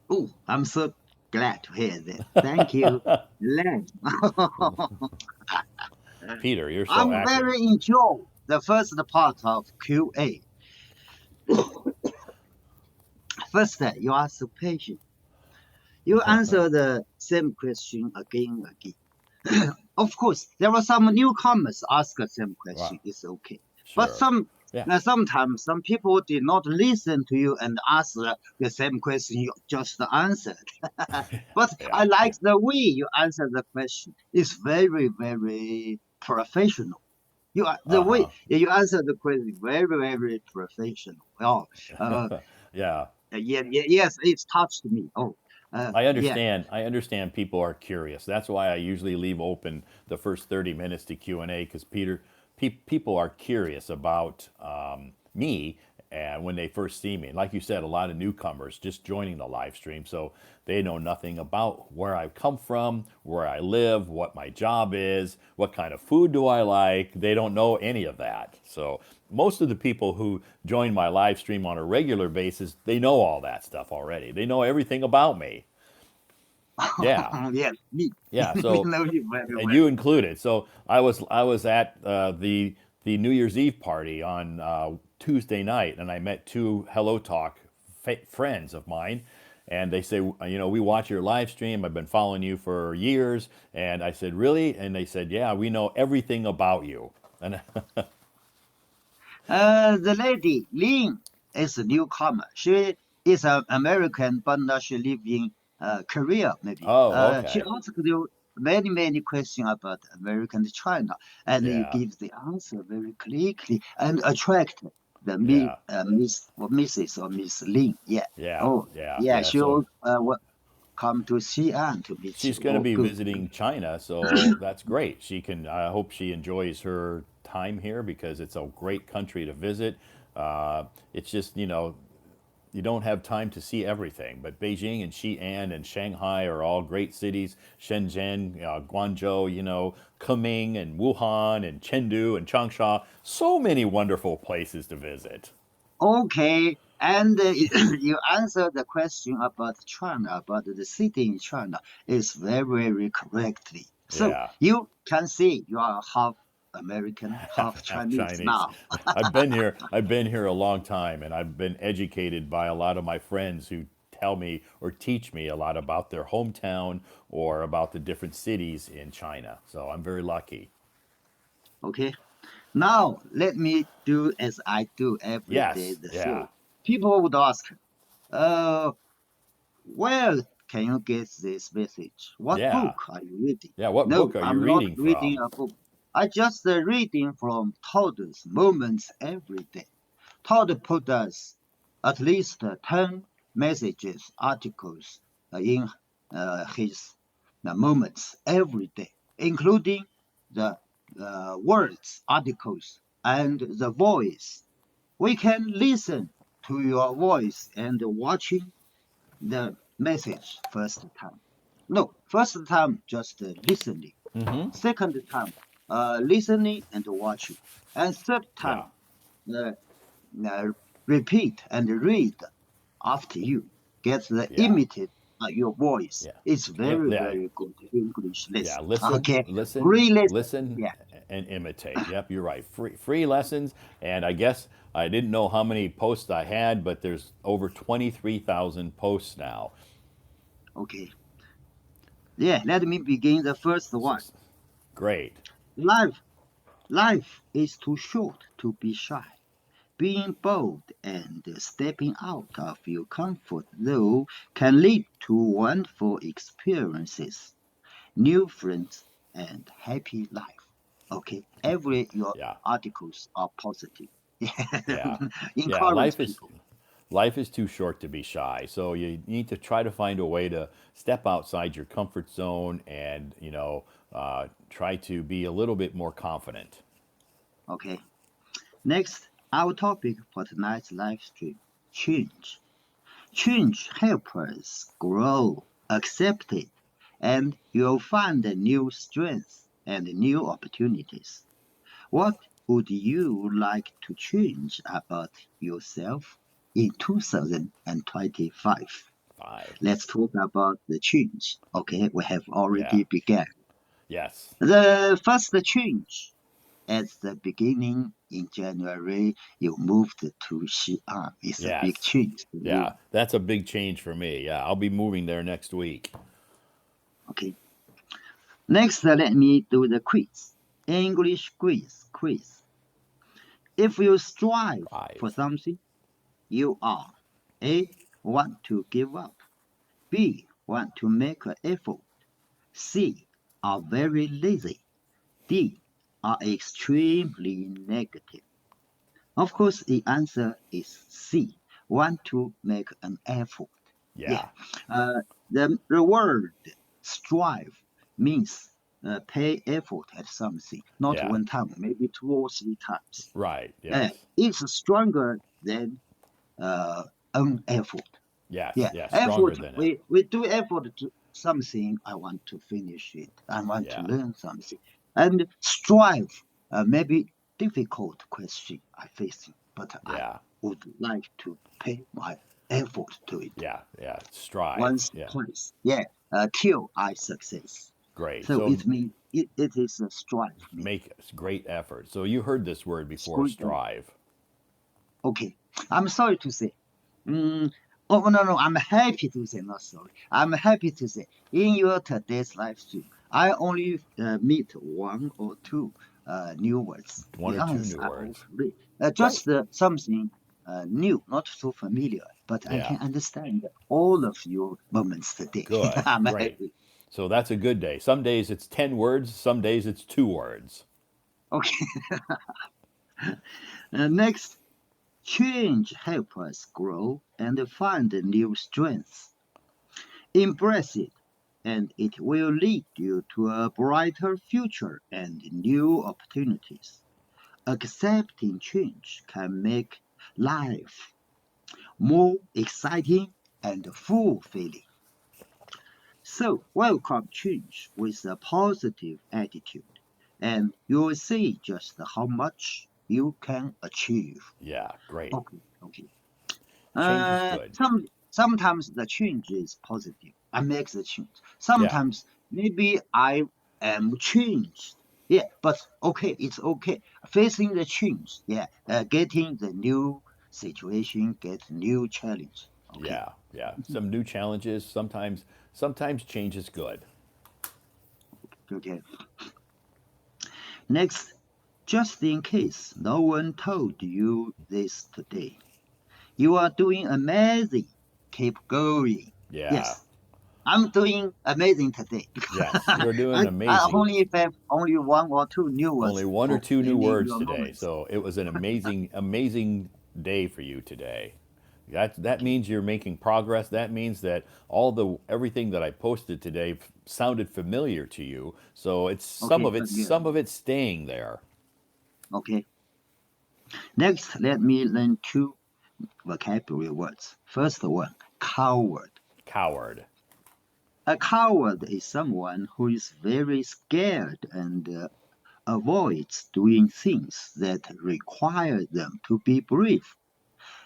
Oh, I'm so glad to hear that. Thank you. Glad. Peter, you're so I'm active. very enjoy the first part of QA. First, you are so patient. You answer the same question again and again. Of course, there are some newcomers ask the same Wow. question. It's okay, but Sure. Yeah. sometimes some people did not listen to you and ask the same question you just answered. But Yeah. I Yeah. like the way you answer the question. It's very very professional. The Uh way huh. you answer the question very very professional. Oh, uh, Yeah. yes, it's touched me. Oh, yeah. I understand people are curious. That's why I usually leave open the first 30 minutes to Q&A, because people are curious about me, and when they first see me. Like you said, a lot of newcomers just joining the live stream, so they know nothing about where I come from, where I live, what my job is, what kind of food do I like. They don't know any of that. So most of the people who join my live stream on a regular basis, they know all that stuff already. They know everything about me. Yeah, Yes, me. yeah. We So, know you very and well. you included. So I was at the New Year's Eve party on Tuesday night, and I met two Hello Talk friends of mine, and they say, we watch your live stream. I've been following you for years, and I said, really? And they said, yeah, we know everything about you. And The lady, Lynn, is a newcomer. She is an American, but now she lives in Korea, maybe. oh, She okay, asked you many, many questions about American China, and you yeah, give the answer very quickly and attract yeah, Miss or Mrs. or Miss Lin. Yeah. yeah, Oh, yeah, yeah. yeah. She So will come to Xi'an to meet she's you. going to Oh, be good. visiting China, so that's great. I hope she enjoys her time here because it's a great country to visit. It's just, you don't have time to see everything. But Beijing and Xi'an and Shanghai are all great cities. Shenzhen, Guangzhou, Kunming and Wuhan and Chengdu and Changsha. So many wonderful places to visit. Okay, and you answered the question about China, about the city in China, is very, very correctly. So Yeah. you can see you are half American, half Half Chinese Chinese. now. I've been here. I've been here a long time, and I've been educated by a lot of my friends who tell me or teach me a lot about their hometown or about the different cities in China. So I'm very lucky. Okay, now let me do as I do every day. Yes. The Yeah. show. People would ask, uh, where can you get this message? What Yeah. book are you reading? Yeah. What No, book are you I'm not reading reading from? a book. I just reading from Todd's Moments every day. Todd put us at least 10 messages, articles in his Moments every day, including the words, articles, and the voice. We can listen to your voice and watching the message first time. No, first time just listening. Mm-hmm. Second time, listening and watching. And third Yeah. time, uh, uh, repeat and read after you. Get the Yeah. imitate your voice. Yeah. It's very, Yeah. very good English Yeah, lesson. listen, Okay, listen, re-listen. listen, Yeah. and imitate. Yep, you're right. Free lessons, and I guess I didn't know how many posts I had, but there's over 23,000 posts now. Okay. Yeah. Let me begin the first So, one. great. Life, life is too short to be shy. Being bold and stepping out of your comfort zone can lead to wonderful experiences, new friends, and happy life. Okay, every your Yeah, articles are positive. yeah, yeah. Encourage people. Life is too short to be shy. So you need to try to find a way to step outside your comfort zone and try to be a little bit more confident. Okay. Next, our topic for tonight's live stream: change. Change helps us grow, accept it, and you'll find a new strengths and new opportunities. What would you like to change about yourself in 2025? 5. Let's talk about the change. Okay, we have Yeah. already begun. Yes. The first change at the beginning in January, you moved to Xi'an. It's a big Yes. change for you. Yeah, that's a big change for me. Yeah, I'll be moving there next week. Okay. Next, let me do the quiz. English quiz. If you strive for 5. something, you are A. Want to give up. B. Want to make an effort. C. Are very lazy. D. Are extremely negative. Of course, the answer is C. Want to make an effort. Yeah. Yeah. Uh, the word strive means pay effort at something, not Yeah. one time, maybe two or three times. Right. Yes. It's stronger than uh, an effort. Yes. Yeah, Yeah. Stronger effort. than it. We do effort to something. I want to finish it. I want to Yeah. learn something. And strive. Maybe difficult question I facing, but I Yeah. would like to pay my effort to it. Yeah. Yeah. Strive. Once, Yeah. twice. Yeah. Till I success. Great. So So it means it is a strive mean. make great effort. So you heard this word before, School, strive. okay. I'm sorry to say. Mm, oh, no, no, I'm happy to say, not sorry. I'm happy to say, in your today's live stream, I only meet one or two new words. One The or two others new are all words. free. Great. Just something new, not so familiar, but I Yeah. can understand all of your moments today. Good. I'm Great. happy. So that's a good day. Some days it's 10 words, some days it's 2 words. Okay, next, change help us grow and find new strengths. Embrace it, and it will lead you to a brighter future and new opportunities. Accepting change can make life more exciting and fulfilling. So, welcome change with a positive attitude, and you'll see just how much you can achieve. Yeah, great. Okay, okay. Change is good. Sometimes the change is positive. I make the change. Yeah, Sometimes maybe I am changed. Yeah, but okay, it's okay. Facing the change. Yeah, getting the new situation, get new challenge. Okay, yeah, yeah. Some new challenges. Sometimes change is good. okay. Next, just in case no one told you this today, you are doing amazing. Keep going. Yeah. Yes, I'm doing amazing today. Yes, you're doing I amazing. only have only one or two new Only words. one or Oh, two new maybe words your today. moments. So it was an amazing day for you today. That Okay, means you're making progress. That means that all the everything that I posted today sounded familiar to you. So it's okay, some of it's staying there. okay. Next, let me learn two vocabulary words. First one, coward. Coward. A coward is someone who is very scared and avoids doing things that require them to be brave.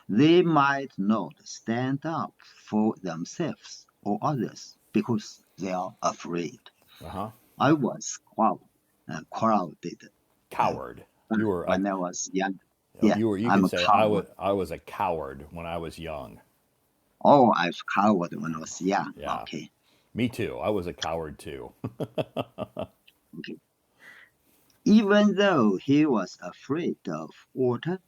They might not stand up for themselves or others because they are afraid. Uh huh. I was crowded uh, Coward. You were a when I was young. Yeah, you were you I'm can a say coward. I was a coward when I was young. Oh, I was coward when I was young. Yeah. Okay, Me too. I was a coward too. okay. Even though he was afraid of water,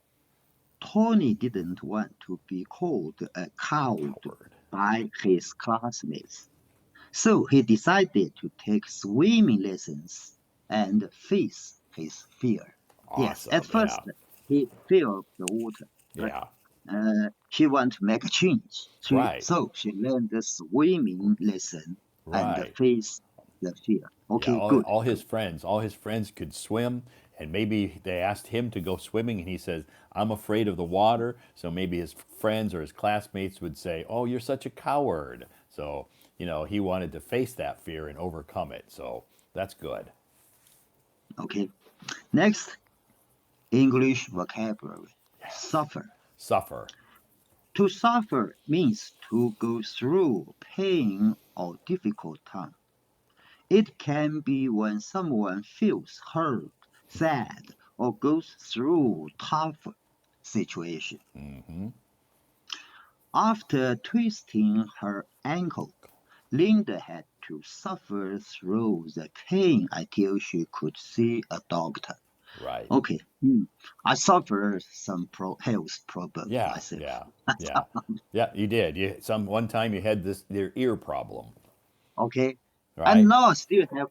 Tony didn't want to be called a coward Coward. by his classmates. So he decided to take swimming lessons and face his fear. Yes, at Awesome. first Yeah. he feared the water, but Yeah. she wanted to make a change. Right. So she learned the swimming lesson and Right. face the fear. Yeah, Okay, good, good. all his friends could swim, and maybe they asked him to go swimming, and he says, "I'm afraid of the water." So maybe his friends or his classmates would say, "Oh, you're such a coward." So he wanted to face that fear and overcome it. So that's good. Okay. Next, English vocabulary. Yes. Suffer. Suffer. To suffer means to go through pain or difficult time. It can be when someone feels hurt, sad, or goes through tough situation. Hmm. After twisting her ankle, Linda had to suffer through the pain until she could see a doctor. Right. Okay, I suffered some health problem Yeah. myself. Yeah. Yeah. Yeah. You did. One time you had this your ear problem, Okay, and right? now I still have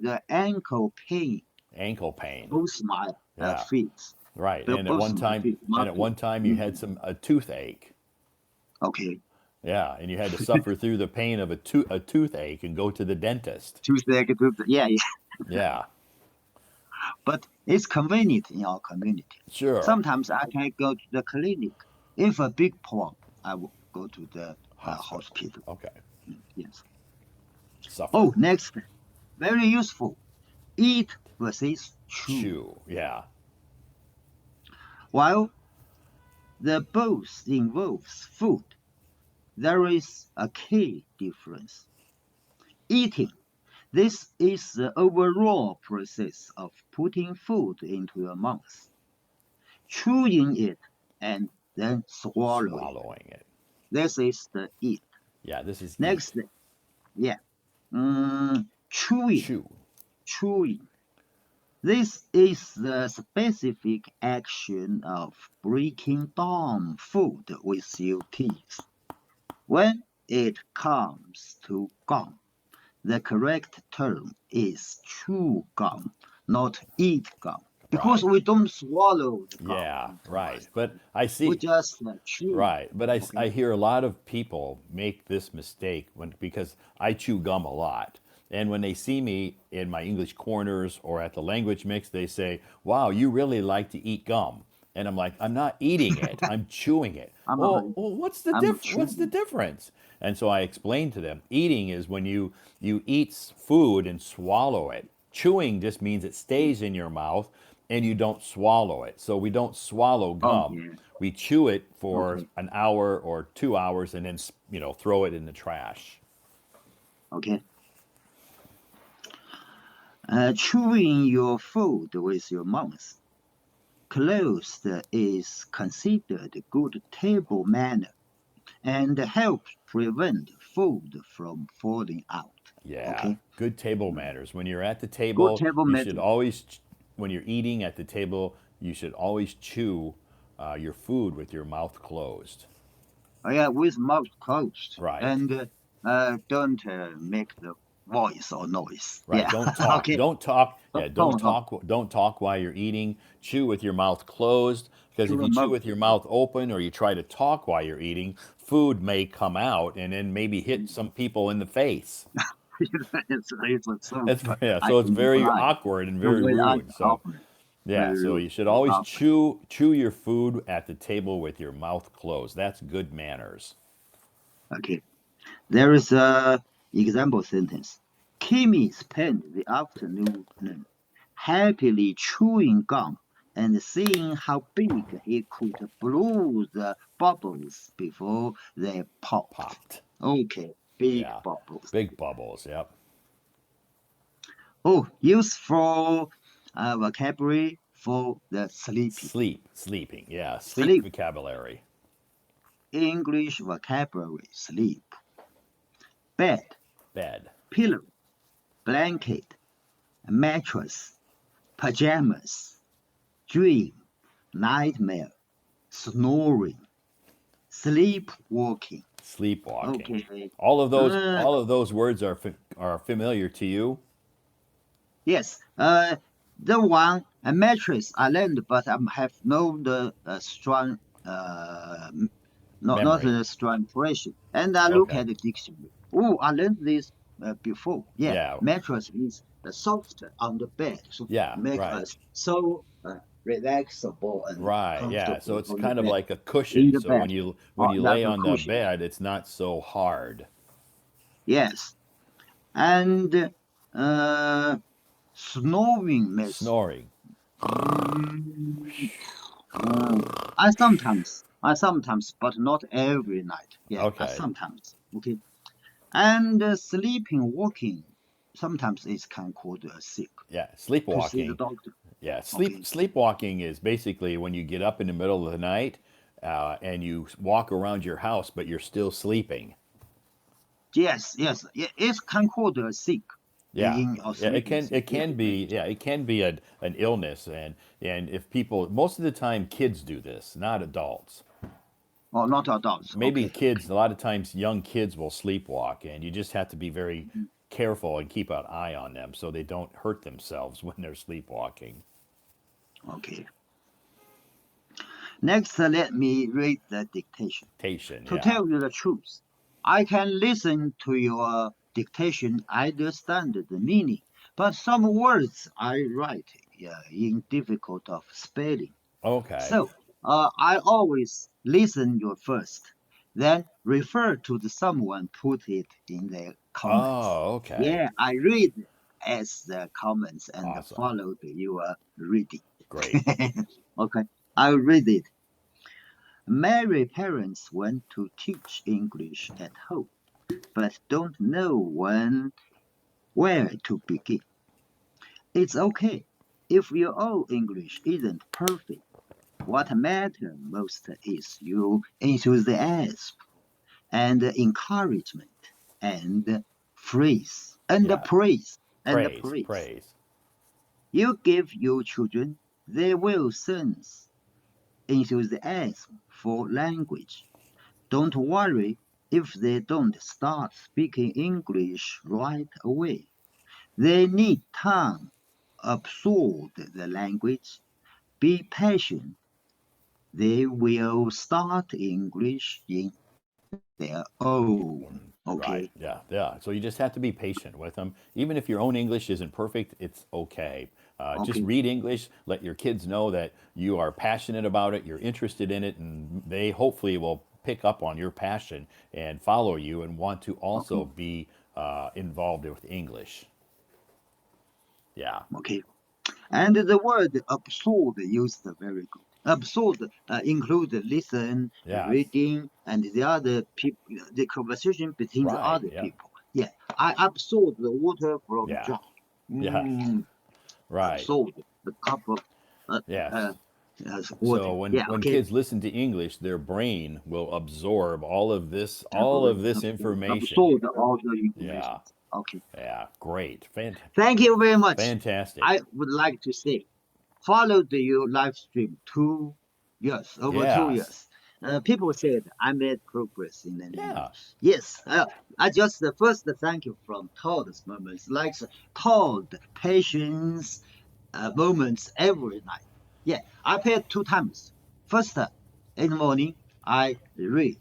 the ankle pain, Ankle pain. both my Yeah. feet, Right. both my feet, my And at feet. one time you had Mhm. a toothache. Okay, Yeah, and you had to suffer through the pain of a toothache and go to the dentist. Tuesday, Tuesday. Yeah, yeah. Yeah, But it's convenient in our community. sure. Sometimes I can go to the clinic. If a big problem, I will go to the Hospital. hospital. Okay. Yes. Suffer. Oh, next, very useful. Eat versus chew. Chew. Yeah. While the both involves food, there is a key difference. Eating. This is the overall process of putting food into your mouth, chewing it, and then swallowing. Swallowing it. This is the eat. Yeah, this is eat. Next, yeah, chewing, Chew. chewing. This is the specific action of breaking down food with your teeth. When it comes to gum, the correct term is chew gum, not eat gum. Because Right. we don't swallow the gum Yeah, into right. us. But I We see. just chew. Right, but I Okay. hear a lot of people make this mistake because I chew gum a lot, And when they see me in my English corners or at the language mix, they say, "Wow, you really like to eat gum." And I'm like, "I'm not eating it. I'm chewing it." I'm Oh, a, well, I'm what's the chewing. difference? And so I explained to them, eating is when you eat food and swallow it. Chewing just means it stays in your mouth and you don't swallow it. So we don't swallow Oh gum. yeah. We chew it for Okay. an hour or 2 hours and then throw it in the trash. Okay. Chewing your food with your mouth closed is considered good table manner and helps prevent food from falling out. Yeah, Okay. good table manners. When you're at the Good table, table you should manner. always, when you're eating at the table, you should always chew your food with your mouth closed. Yeah, with mouth closed Right, and don't make the voice or noise. right. Yeah. Don't talk. Okay. Don't talk. Yeah, Don't talk. Don't talk while you're eating. Chew with your mouth closed. Because To if the you chew mouth. with your mouth open or you try to talk while you're eating, food may come out and then maybe hit some people in the face. It's so It's yeah, I so it's can very reply. awkward and The very way I rude. So often yeah, very so rude. you should Very always often. chew your food at the table with your mouth closed. That's good manners. Okay. There is a example sentence. Kimmy spent the afternoon happily chewing gum and seeing how big he could blow the bubbles before they popped. Popped. Okay, big Yeah. bubbles. Big bubbles. Yep. Oh, useful vocabulary for the sleepy. Sleeping. Yeah. Sleep Sleep, vocabulary. English vocabulary, sleep. Bed, Bed. pillow, blanket, mattress, pajamas, dream, nightmare, snoring, sleepwalking. Sleepwalking. Okay. Uh, All of those words are familiar to you. yes. The one a mattress I learned, but I have no the strong not Memory. the strong impression. And I look Okay. at the dictionary. Oh, I learned this before. Yeah, Yeah. mattress is soft on the bed, so Yeah. make Right. us so relaxable and Right. Yeah. So comfortable it's on the kind of bed, like a in cushion. the So bed, when you like lay a on the cushion. bed, it's not so hard. Yes, and uh, snoring mess. Snoring. Mm, I sometimes, but not every night. Yeah, I Okay. sometimes. Okay, and sleeping, walking. Sometimes it can called sick Yeah. to see the Sleepwalking. doctor. Yeah, Okay. sleepwalking is basically when you get up in the middle of the night and you walk around your house, but you're still sleeping. Yes, yes, it can called sick Yeah, in or yeah, sleeping sick. it Yeah, can be it can be an illness, and if people most of the time kids do this, not adults. or not adults. Maybe Okay. kids, a lot of times young kids will sleepwalk, and you just have to be very Mhm. careful and keep an eye on them so they don't hurt themselves when they're sleepwalking. Okay. Next, let me read the dictation. Dictation, To yeah. tell you the truth, I can listen to your dictation, understand the meaning, but some words I write in difficult of spelling. Okay. So I always listen you first, then refer to the someone put it in the comments. Oh, okay. Yeah, I read as the comments and Awesome. followed your reading. Great. Okay, I'll read it. Mary parents want to teach English at home, but don't know where to begin. It's okay if your own English isn't perfect. What matters most is your enthusiasm and encouragement and praise and Yeah. praise and Praise, praise. praise. You give your children, they will sense enthusiasm for language. Don't worry if they don't start speaking English right away. They need time absorb the language. Be patient. They will start English in their own Right. Okay. Yeah. Yeah. So you just have to be patient with them. Even if your own English isn't perfect, it's okay. Just Okay. read English. Let your kids know that you are passionate about it. You're interested in it, and they hopefully will pick up on your passion and follow you and want to also Okay. be involved with English. Yeah. Okay. And the word absurd used very good. Absurd include listen, Yes. reading, and the other people, the conversation between the Right. other Yeah. people. Yeah, I absorbed the water from Yeah. jar. Yes. Mm, Right. absorbed the cup of uh, uh, Yes. water. So when Yeah, when okay. kids listen to English, their brain will absorb all of Absorb, this information. absorb all the information. Yeah. Okay. Yeah. Great. Thank you very much. Fantastic. I would like to say, followed your live stream 2 years, over two Yes. years. People said I made progress in learning Yeah. English. Yes, I just first thank you from Todd's moments, like Todd patience moments every night. Yeah, I paid 2 times. First, in the morning, I read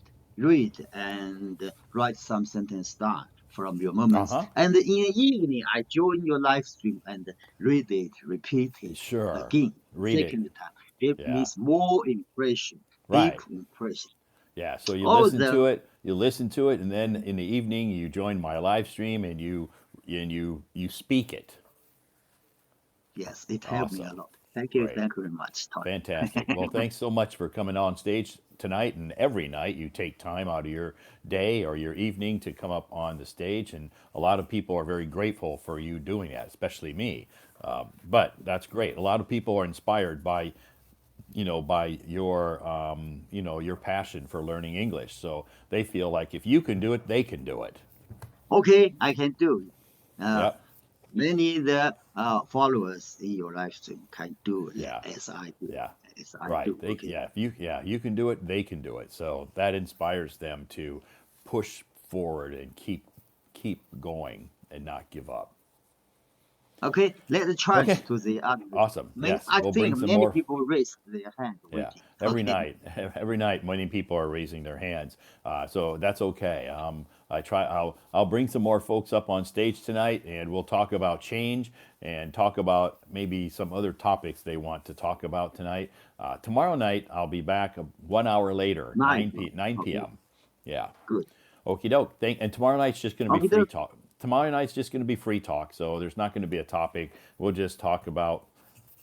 and write some sentence down from your Uh moments. huh. And in the evening, I join your live stream and read it, repeat it Sure. again, Read it. second time. It Yeah. means more impression, deep Right. impression. Yeah. So you All listen the to it. You listen to it, and then in the evening you join my live stream and you speak it. yes, it helped me a Awesome. lot. Great. Thank you very much, Todd. Fantastic. Well, thanks so much for coming on stage tonight and every night. You take time out of your day or your evening to come up on the stage, and a lot of people are very grateful for you doing that, especially me. But that's great. A lot of people are inspired by by your passion for learning English. So they feel like if you can do it, they can do it. Okay, I can do it. Uh, Yep. Many the followers in your live stream can do it Yeah. as I do. Yeah. As I Right. do. They Okay. if you you can do it, they can do it. So that inspires them to push forward and keep going and not give up. Okay, let's try Okay. to the other. Awesome. Yes. I We'll think bring some many more. people raised their hand Yeah. waiting. Every Okay. night, every night, many people are raising their hands. So that's okay. I'll bring some more folks up on stage tonight, and we'll talk about change and talk about maybe some other topics they want to talk about tonight. Tomorrow night, I'll be back 1 hour later, Nice. 9 Okay, p.m. Yeah. good. Okie doke. And tomorrow night's just going to be Okay, free talk. Tomorrow night's just going to be free talk. So there's not going to be a topic. We'll just talk about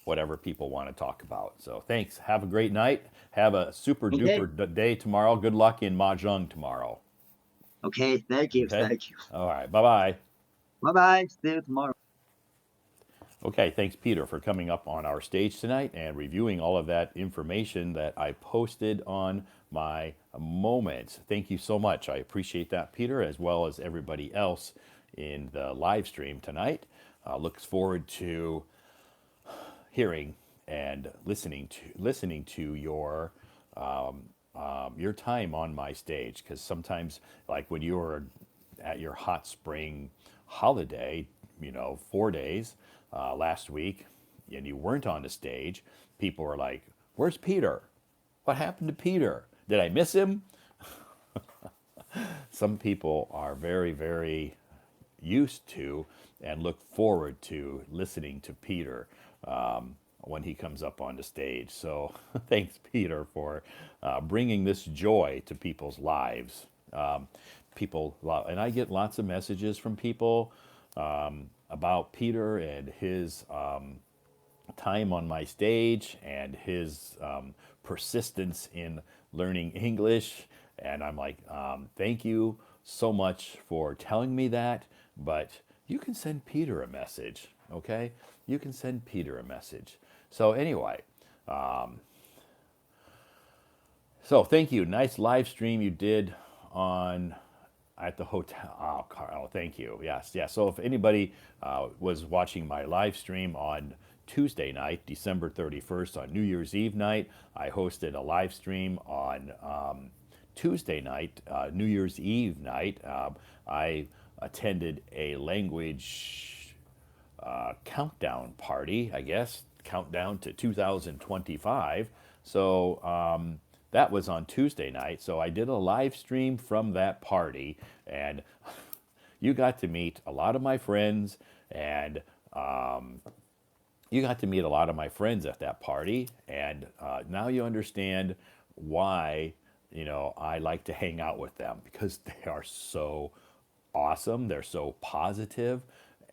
whatever people want to talk about. So thanks. Have a great night. Have a super okay, duper day tomorrow. Good luck in Mahjong tomorrow. okay. Thank you, Okay. thank you. All right. Bye bye. Bye bye. See you tomorrow. Okay. Thanks, Peter, for coming up on our stage tonight and reviewing all of that information that I posted on my moments. Thank you so much. I appreciate that, Peter, as well as everybody else in the live stream tonight. Looks forward to hearing and listening to your time on my stage, because sometimes, like when you were at your hot spring holiday, 4 days last week, and you weren't on the stage, people were like, "Where's Peter? What happened to Peter? Did I miss him?" Some people are very, very used to and look forward to listening to Peter when he comes up on the stage. So thanks, Peter, for bringing this joy to people's lives. And I get lots of messages from people about Peter and his time on my stage and his persistence in learning English. And I'm like, thank you so much for telling me that. But you can send Peter a message, okay? You can send Peter a message. So, anyway, so thank you. Nice live stream you did on at the hotel. Oh, Carl, thank you. Yes, yes. So if anybody was watching my live stream on Tuesday night, December 31st, on New Year's Eve night, I hosted a live stream on Tuesday night, New Year's Eve night. I attended a language countdown party, I guess, countdown to 2025. So That was on Tuesday night. So I did a live stream from that party, and you got to meet a lot of my friends, and you got to meet a lot of my friends at that party, and now you understand why I like to hang out with them because they are so awesome. They're so positive,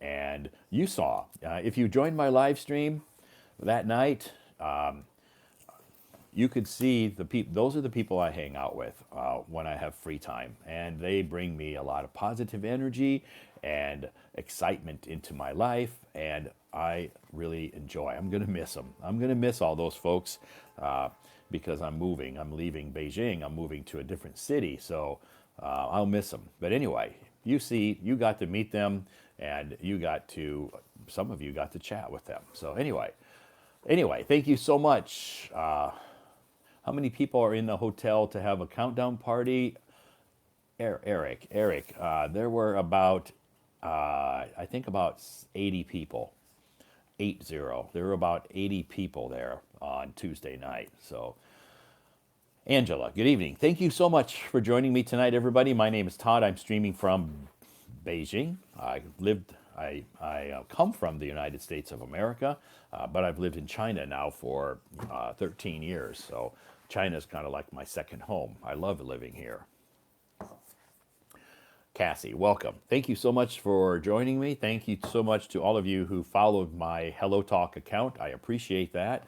and you saw if you joined my live stream that night, you could see the people. Those are the people I hang out with when I have free time, and they bring me a lot of positive energy and excitement into my life, and I really enjoy. I'm gonna miss them. I'm gonna miss all those folks because I'm moving. I'm leaving Beijing. I'm moving to a different city, so I'll miss them. But anyway, you got to meet them, and some of you got to chat with them. So anyway, thank you so much. How many people are in the hotel to have a countdown party? Eric, there were about, I think about 80 people, 80. There were about 80 people there on Tuesday night. So, Angela, good evening. Thank you so much for joining me tonight, everybody. My name is Todd. I'm streaming from Beijing. I come from the United States of America, but I've lived in China now for 13 years. So China is kind of like my second home. I love living here. Cassie, welcome. Thank you so much for joining me. Thank you so much to all of you who followed my Hello Talk account. I appreciate that.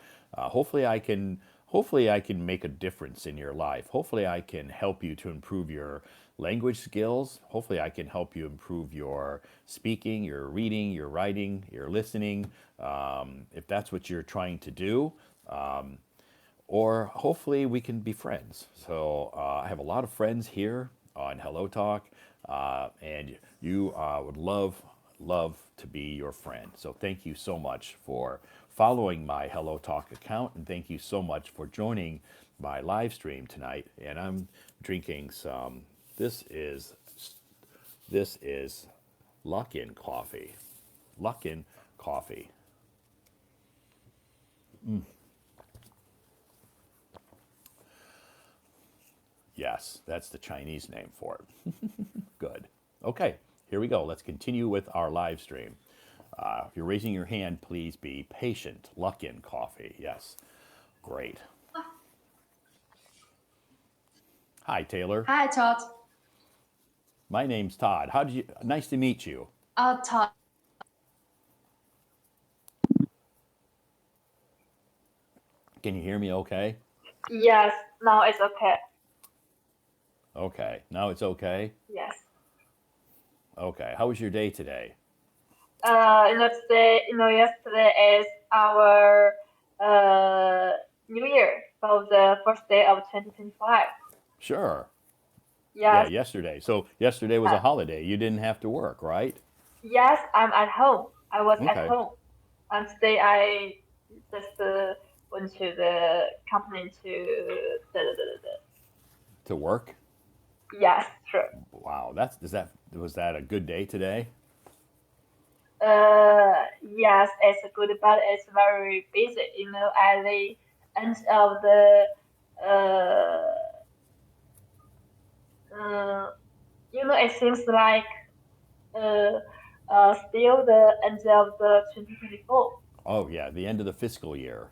Hopefully I can make a difference in your life. Hopefully I can help you to improve your language skills. Hopefully I can help you improve your speaking, your reading, your writing, your listening, if that's what you're trying to do. Or hopefully we can be friends. So I have a lot of friends here on Hello Talk, and you would love to be your friend. So thank you so much for following my Hello Talk account, and thank you so much for joining my live stream tonight. And I'm drinking some. This is Luckin coffee. Luckin coffee. Yes, that's the Chinese name for it. Good. Okay, here we go. Let's continue with our live stream. If you're raising your hand, please be patient. Luckin coffee. Yes. Great. Hi, Taylor. Hi, Todd. My name's Todd. Nice to meet you. Todd. Can you hear me okay? Yes, now it's okay. Okay. Now it's okay? Yes. Okay. How was your day today? Yesterday is our uh New Year, so the first day of 2025. Sure. Yeah, Yes, yesterday. So yesterday was uh, a holiday. You didn't have to work, right? yes, I'm at home. I was at Okay. home, and today I just went to the company to To work? yes, sure. Wow. Was that a good day today? Yes, it's good, but it's very busy. At the end of the uh, uh it seems like uh, still the end of the 2024. Oh, yeah, the end of the fiscal year.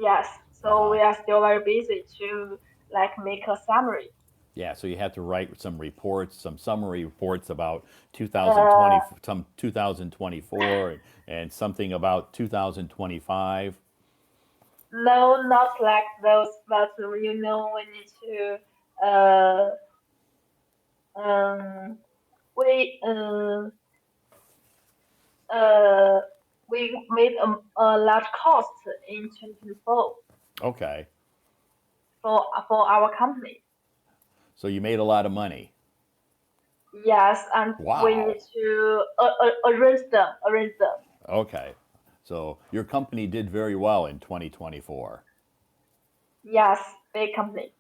Yes, so Uh-huh. we are still very busy to like make a summary. Yeah, so you had to write some reports, some summary reports about Uh, 2020, some 2024, and something about 2025. no, not like those, but we need to uh um we uh, we made a large cost in 2024 Okay, for our company. so you made a lot of money. Yes, and we need Wow. to arrange them. Okay, so your company did very well in 2024. Yes, big company.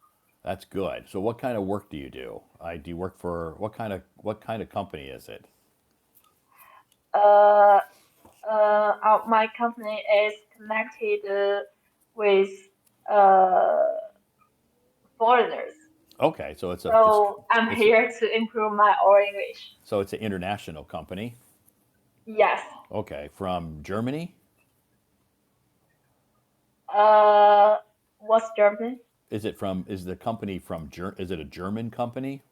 That's good. So what kind of work do you do? Do you work for what kind of company is it? Uh, my company is connected with uh foreigners. Okay, so So I'm it's here to improve my oral English. so it's an international company. Yes. Okay, from Germany. Uh, what's German? Is the company from is it a German company?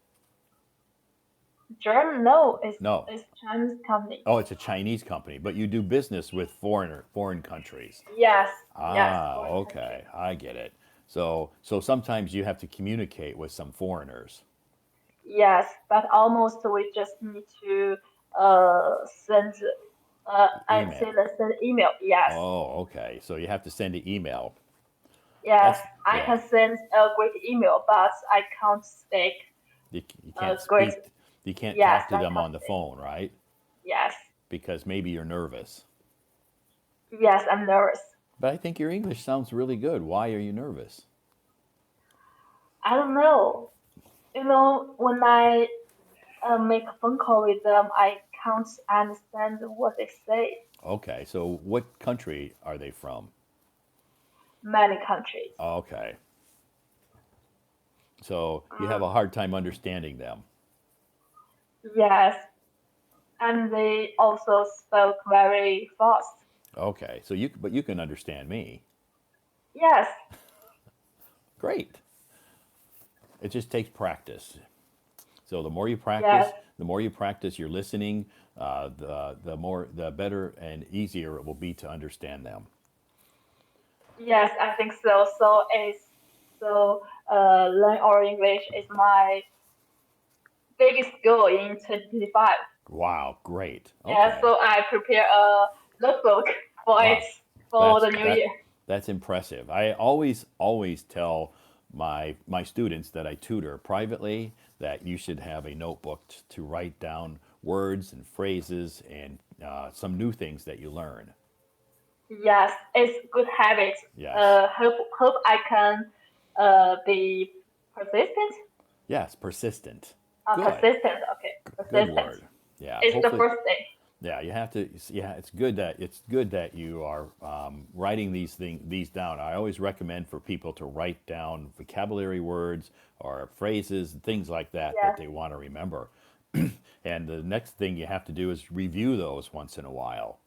German? No, No. it's Chinese company. Oh, it's a Chinese company, but you do business with foreign countries. Yes, yes, Ah, foreign country. okay, I get it. So sometimes you have to communicate with some foreigners. Yes, but almost we just need to send I say Email. let's send email. Yes, Oh, okay. So you have to send an email. yes, That's I yeah. can send a great email, but I can't speak You a can't great. speak. You can't Yes, talk to I them can't on the speak. phone, right? Yes, Because maybe you're nervous. yes, I'm nervous. But I think your English sounds really good. Why are you nervous? I don't know. When I make a phone call with them, I can't understand what they say. Okay, so what country are they from? Many countries. Okay, so you have Mm, a hard time understanding them. yes, and they also spoke very fast. Okay, so but you can understand me. Yes, Great. It just takes practice. So yes, the more you practice your listening, the better and easier it will be to understand them. yes, I think so. Learn oral English is my biggest goal in 2025. Wow, great. Yeah, Okay. so I prepare a notebook for it Wow, for that's the new year. that's impressive. I always tell my students that I tutor privately that you should have a notebook to write down words and phrases and some new things that you learn. Yes, it's good habit. Yes, Hope I can be persistent. yes, persistent. Good, Persistent. Okay, good persistent. word. Yeah, It's the hopefully, first thing. yeah. You have to. Yeah, it's good that you are writing these down. I always recommend for people to write down vocabulary words or phrases and things like that Yes, they want to remember. And the next thing you have to do is review those once in a while.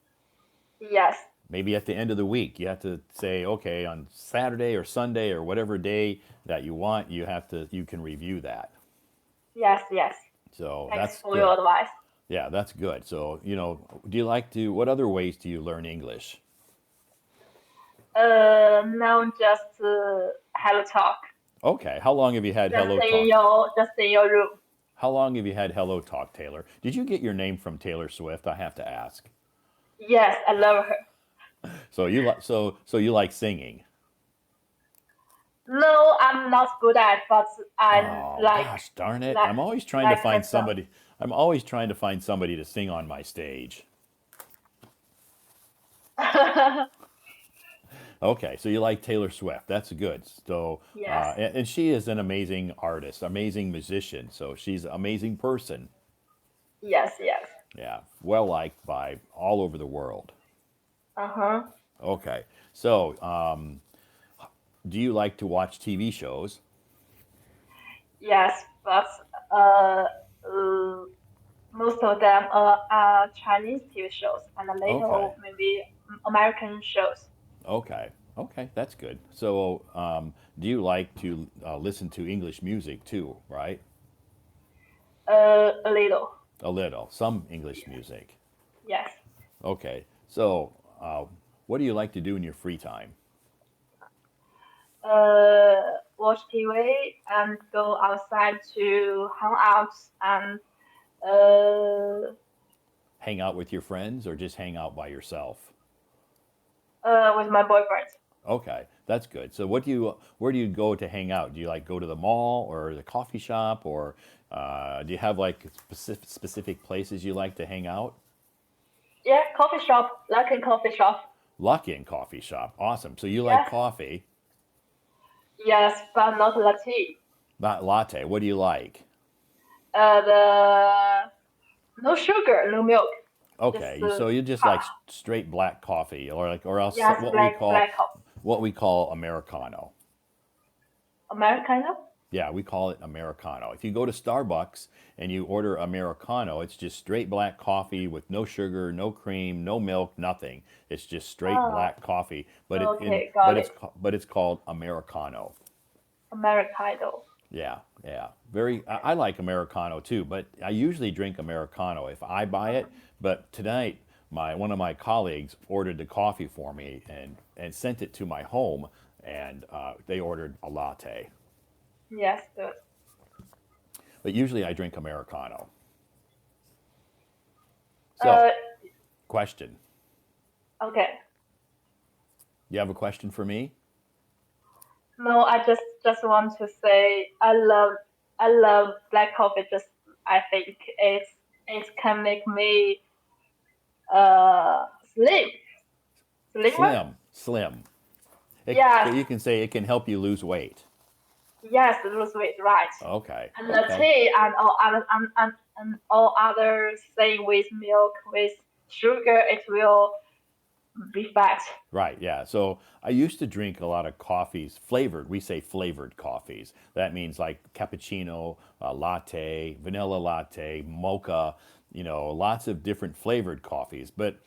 yes, Maybe at the end of the week, you have to say, okay, on Saturday or Sunday or whatever day that you want, you can review that. yes, yes. So Thanks that's for good. your advice. Yeah, that's good. So, do you like to, what other ways do you learn English? Now just hello talk. Okay, how long have you had Hello Talk? Just in your room. How long have you had Hello Talk, Taylor? Did you get your name from Taylor Swift? I have to ask. Yes, I love her. So you like singing? No, I'm not good at, but I Oh, gosh darn it. like like her song. I'm always trying to find somebody to sing on my stage. Okay, so you like Taylor Swift. That's good. So, Yes, and she is an amazing artist, amazing musician. So she's an amazing person. yes, yes. Yeah, well liked by all over the world. Uh-huh. Okay, so do you like to watch TV shows? Yes, but uh, uh most of them are Chinese TV shows and a Okay, little maybe American shows. okay, okay, that's good. So, do you like to listen to English music too, right? A little. A little, some English music. Yes. Okay, so what do you like to do in your free time? Watch TV and go outside to hang out and uh, Hang out with your friends or just hang out by yourself? with my boyfriend. Okay, that's good. So, where do you go to hang out? Do you like go to the mall or the coffee shop, or do you have like specific places you like to hang out? Yeah, coffee shop, like a coffee shop. Luckin Coffee Shop, awesome. So you like Yes, coffee, yes, but not latte. not latte. What do you like? The no sugar, no milk, just Okay, so you just like hot. straight black coffee, or else Yes, black coffee. what we call Americano. Americano. Yeah, we call it Americano. If you go to Starbucks and you order Americano, it's just straight black coffee with no sugar, no cream, no milk, nothing. It's just straight Ah, black coffee, okay, got it. but it's called Americano. Americano. Yeah, yeah. Very. I like Americano too, but I usually drink Americano if I buy it. But tonight, my one of my colleagues ordered the coffee for me and sent it to my home, and they ordered a latte. Yes, good. But usually I drink Americano. So, Uh, question. okay. You have a question for me? No, I just want to say I love black coffee. Just I think it can make me slim, slimmer. Slim, slim. So Yes, you can say it can help you lose weight. yes, lose weight, right? Okay, And the okay. tea and all other thing with milk with sugar, it will be fat. Right, yeah. So I used to drink a lot of coffees, flavored. We say flavored coffees. That means like cappuccino, latte, vanilla latte, mocha, lots of different flavored coffees. But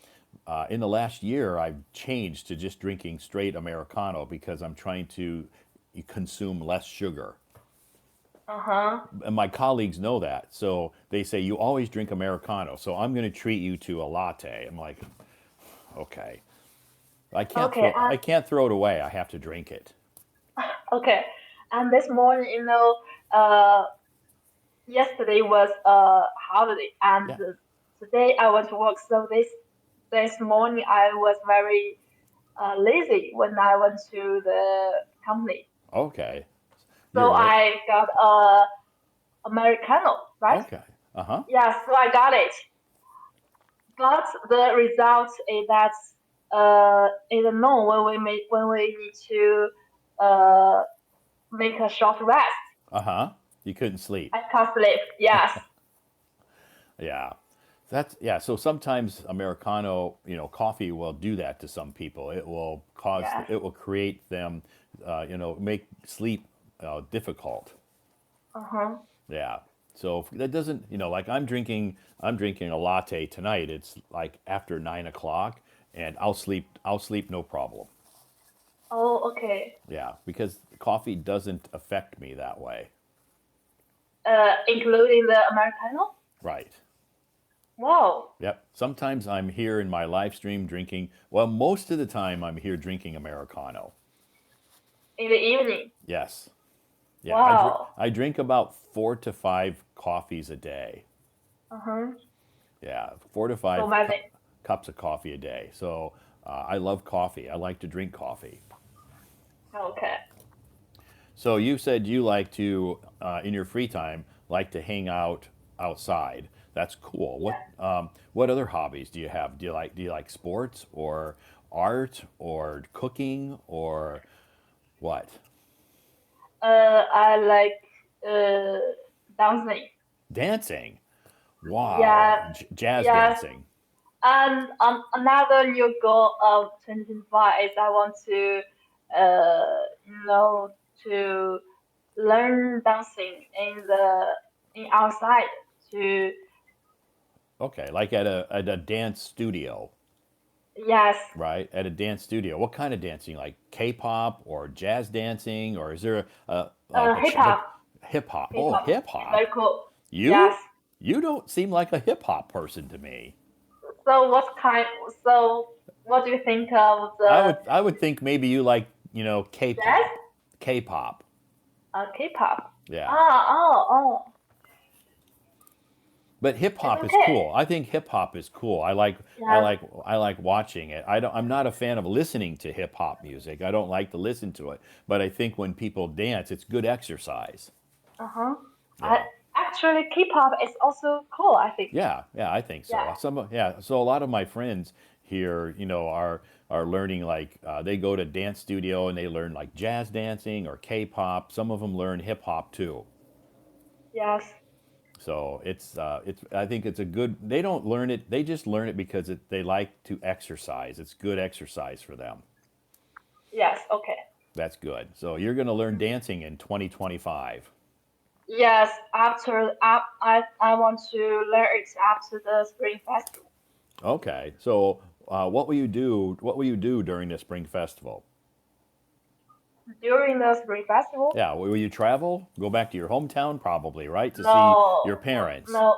in the last year, I've changed to just drinking straight Americano because I'm trying to consume less sugar. Uh-huh. And my colleagues know that. So they say, you always drink Americano. So I'm going to treat you to a latte. I'm like, okay. Okay, I can't throw it away. I have to drink it. okay. And this morning, uh, yesterday was a holiday, and Yeah. today I went to work. So this morning I was very lazy when I went to the company. Okay. You're So right. I got a Americano, right? Okay. Uh huh. Yeah, so I got it. But the result is that in the noon when we need to uh make a short rest, Uh huh. You couldn't sleep. I can't sleep. Yes, Yeah. That's yeah. So sometimes Americano, coffee will do that to some people. yes. It will create them, make sleep difficult. Uh-huh. Yeah. So that doesn't, like I'm drinking a latte tonight. It's like after 9 o'clock, and I'll sleep no problem. Oh, okay. Yeah, because coffee doesn't affect me that way. Including the Americano? Right. Wow. Yep. Sometimes I'm here in my live stream drinking. Well, most of the time I'm here drinking Americano. In the evening. Yes. Yeah. Wow. I drink about 4 to 5 coffees a day. Uh-huh. Yeah, four to So five many. cups of coffee a day. So I love coffee. I like to drink coffee. Okay. So you said you like to, in your free time, like to hang out outside. That's cool. Yeah. What other hobbies do you have? Do you like sports or art or cooking or what? I like uh dancing. Dancing. Wow. Yeah. Jazz Yes. dancing. And another new goal of 2025 is I want to, you know, to learn dancing in outside. To Okay, like at a dance studio, yes, right? At a dance studio. What kind of dancing? Like K-pop or jazz dancing, or is there hip hop, hip hop? hip Oh, hop. hip It's very hop. cool. Yes. You you don't seem like a hip hop person to me. So what kind? So what do you think of the I would think maybe you like, jazz? K-pop. K-pop. K-pop. Yeah. Ah, oh, oh. But hip It's hop is okay. cool. I think hip hop is cool. Yes. I like watching it. I'm not a fan of listening to hip hop music. I don't like to listen to it. But I think when people dance, it's good exercise. Uh-huh. I Yeah. actually K-pop is also cool, I think. Yeah, yeah, I think Yeah. so. Yeah, so a lot of my friends here, are learning like they go to dance studio and they learn like jazz dancing or K-pop. Some of them learn hip hop too. Yes. So it's I think it's a good. They don't learn it. They just learn it because they like to exercise. It's good exercise for them. Yes. Okay. That's good. So you're going to learn dancing in 2025. Yes, after I want to learn it after the Spring Festival. Okay. So what will you do? What will you do during the spring festival? During the Spring Festival? Yeah, will you travel? Go back to your hometown, probably, right? To see your No, parents. no,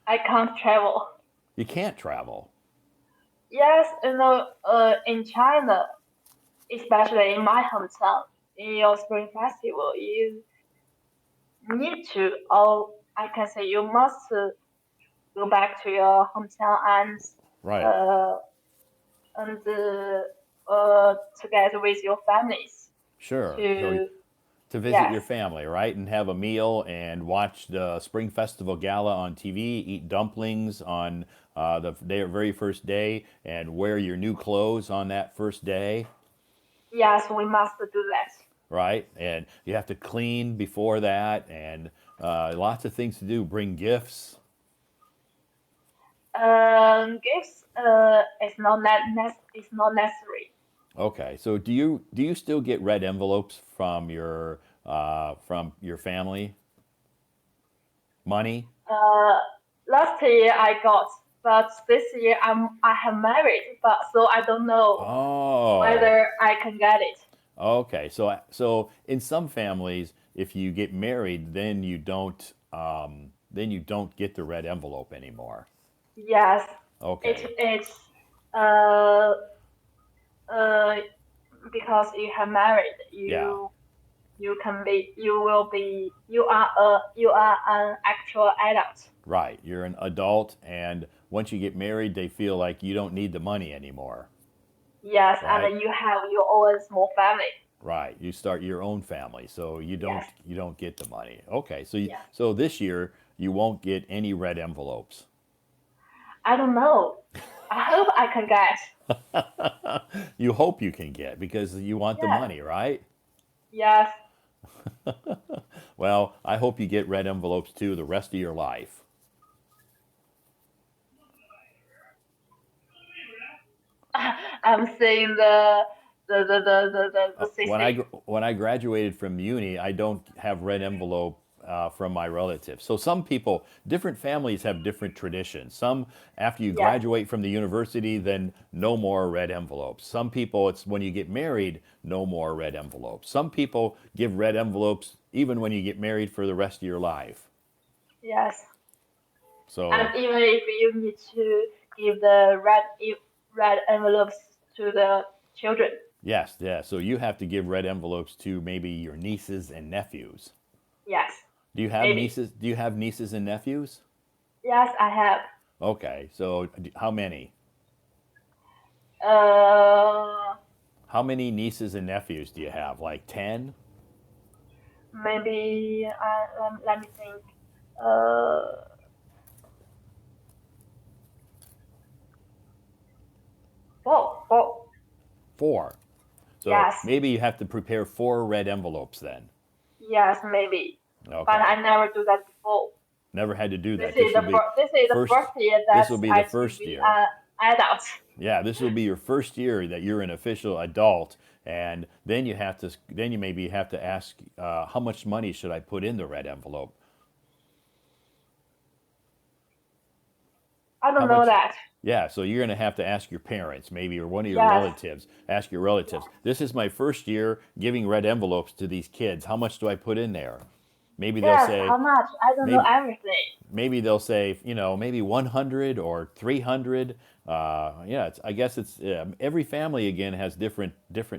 I can't travel. You can't travel. Yes, in China, especially in my hometown, in your Spring Festival, you need to, or I can say you must go back to your hometown Right. uh, and together with your families Sure. So to to visit yes, your family, right? And have a meal and watch the Spring Festival Gala on TV, eat dumplings on very first day, and wear your new clothes on that first day, yes, we must do that. right? And you have to clean before that, and lots of things to do. Bring gifts. Gifts it's not necessary. Okay, so do you still get red envelopes from your family? Money? Uh, Last year I got, but this year I have married, but so I don't know Oh, whether I can get it. okay. So in some families, if you get married, then you don't get the red envelope anymore. Yes, Okay. it's uh uh because you have married, Yeah. you are an actual adult. Right. You're an adult, and once you get married, they feel like you don't need the money anymore. Yes, Right. and you have your own small family. Right. You start your own family, so you Yes, don't you don't get the money. Okay. So yes. so this year you won't get any red envelopes. I don't know. I hope I can get. You hope you can get because you want the Yes, money, right? yes. Well, I hope you get red envelopes too the rest of your life. I'm seeing the When I CC. when I graduated from uni, I don't have red envelope from my relatives. So some people, different families have different traditions. Some after you Yes, graduate from the university, then no more red envelopes. Some people, it's when you get married, no more red envelopes. Some people give red envelopes even when you get married for the rest of your life. yes. So And even if you need to give red envelopes to the children. yes, yeah. So you have to give red envelopes to maybe your nieces and nephews. Yes, Do you have maybe. nieces? Do you have nieces and nephews? Yes, I have. Okay, so how many? Uh, How many nieces and nephews do you have? Like 10? Maybe let me think. Uh, four. Four. So Yes, maybe you have to prepare four red envelopes then. yes, maybe. But Okay. I never do that before. Never had to do that. This will be This is the first first year this that will be the I to first be year. an adult. Yeah, this will be your first year that you're an official adult, and then you maybe have to ask how much money should I put in the red envelope? I How don't know much? that. Yeah, so you're going to have to ask your parents, maybe, or one of your Yes, relatives. Ask your relatives. This is my first year giving red envelopes to these kids. How much do I put in there? Maybe they'll yes. say, How much? I don't know maybe everything. maybe they'll say, maybe 100 or 300. Yeah, I guess it's every family again has different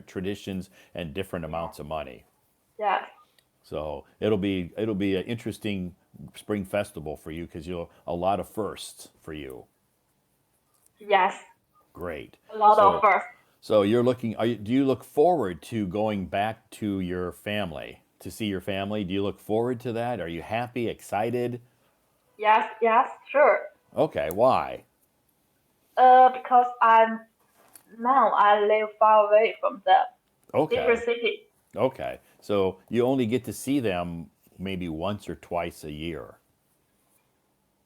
traditions and different Yes, amounts of money. yes, So it'll be an interesting spring festival for you because you'll a lot of firsts for you. yes. Great. A lot of So first. So you're looking. Do you look forward to going back to your family to see your family? Do you look forward to that? Are you happy, excited? Yes, yes, sure. Okay, why? Because I live far away from the different Okay, city. okay. So you only get to see them maybe once or twice a year.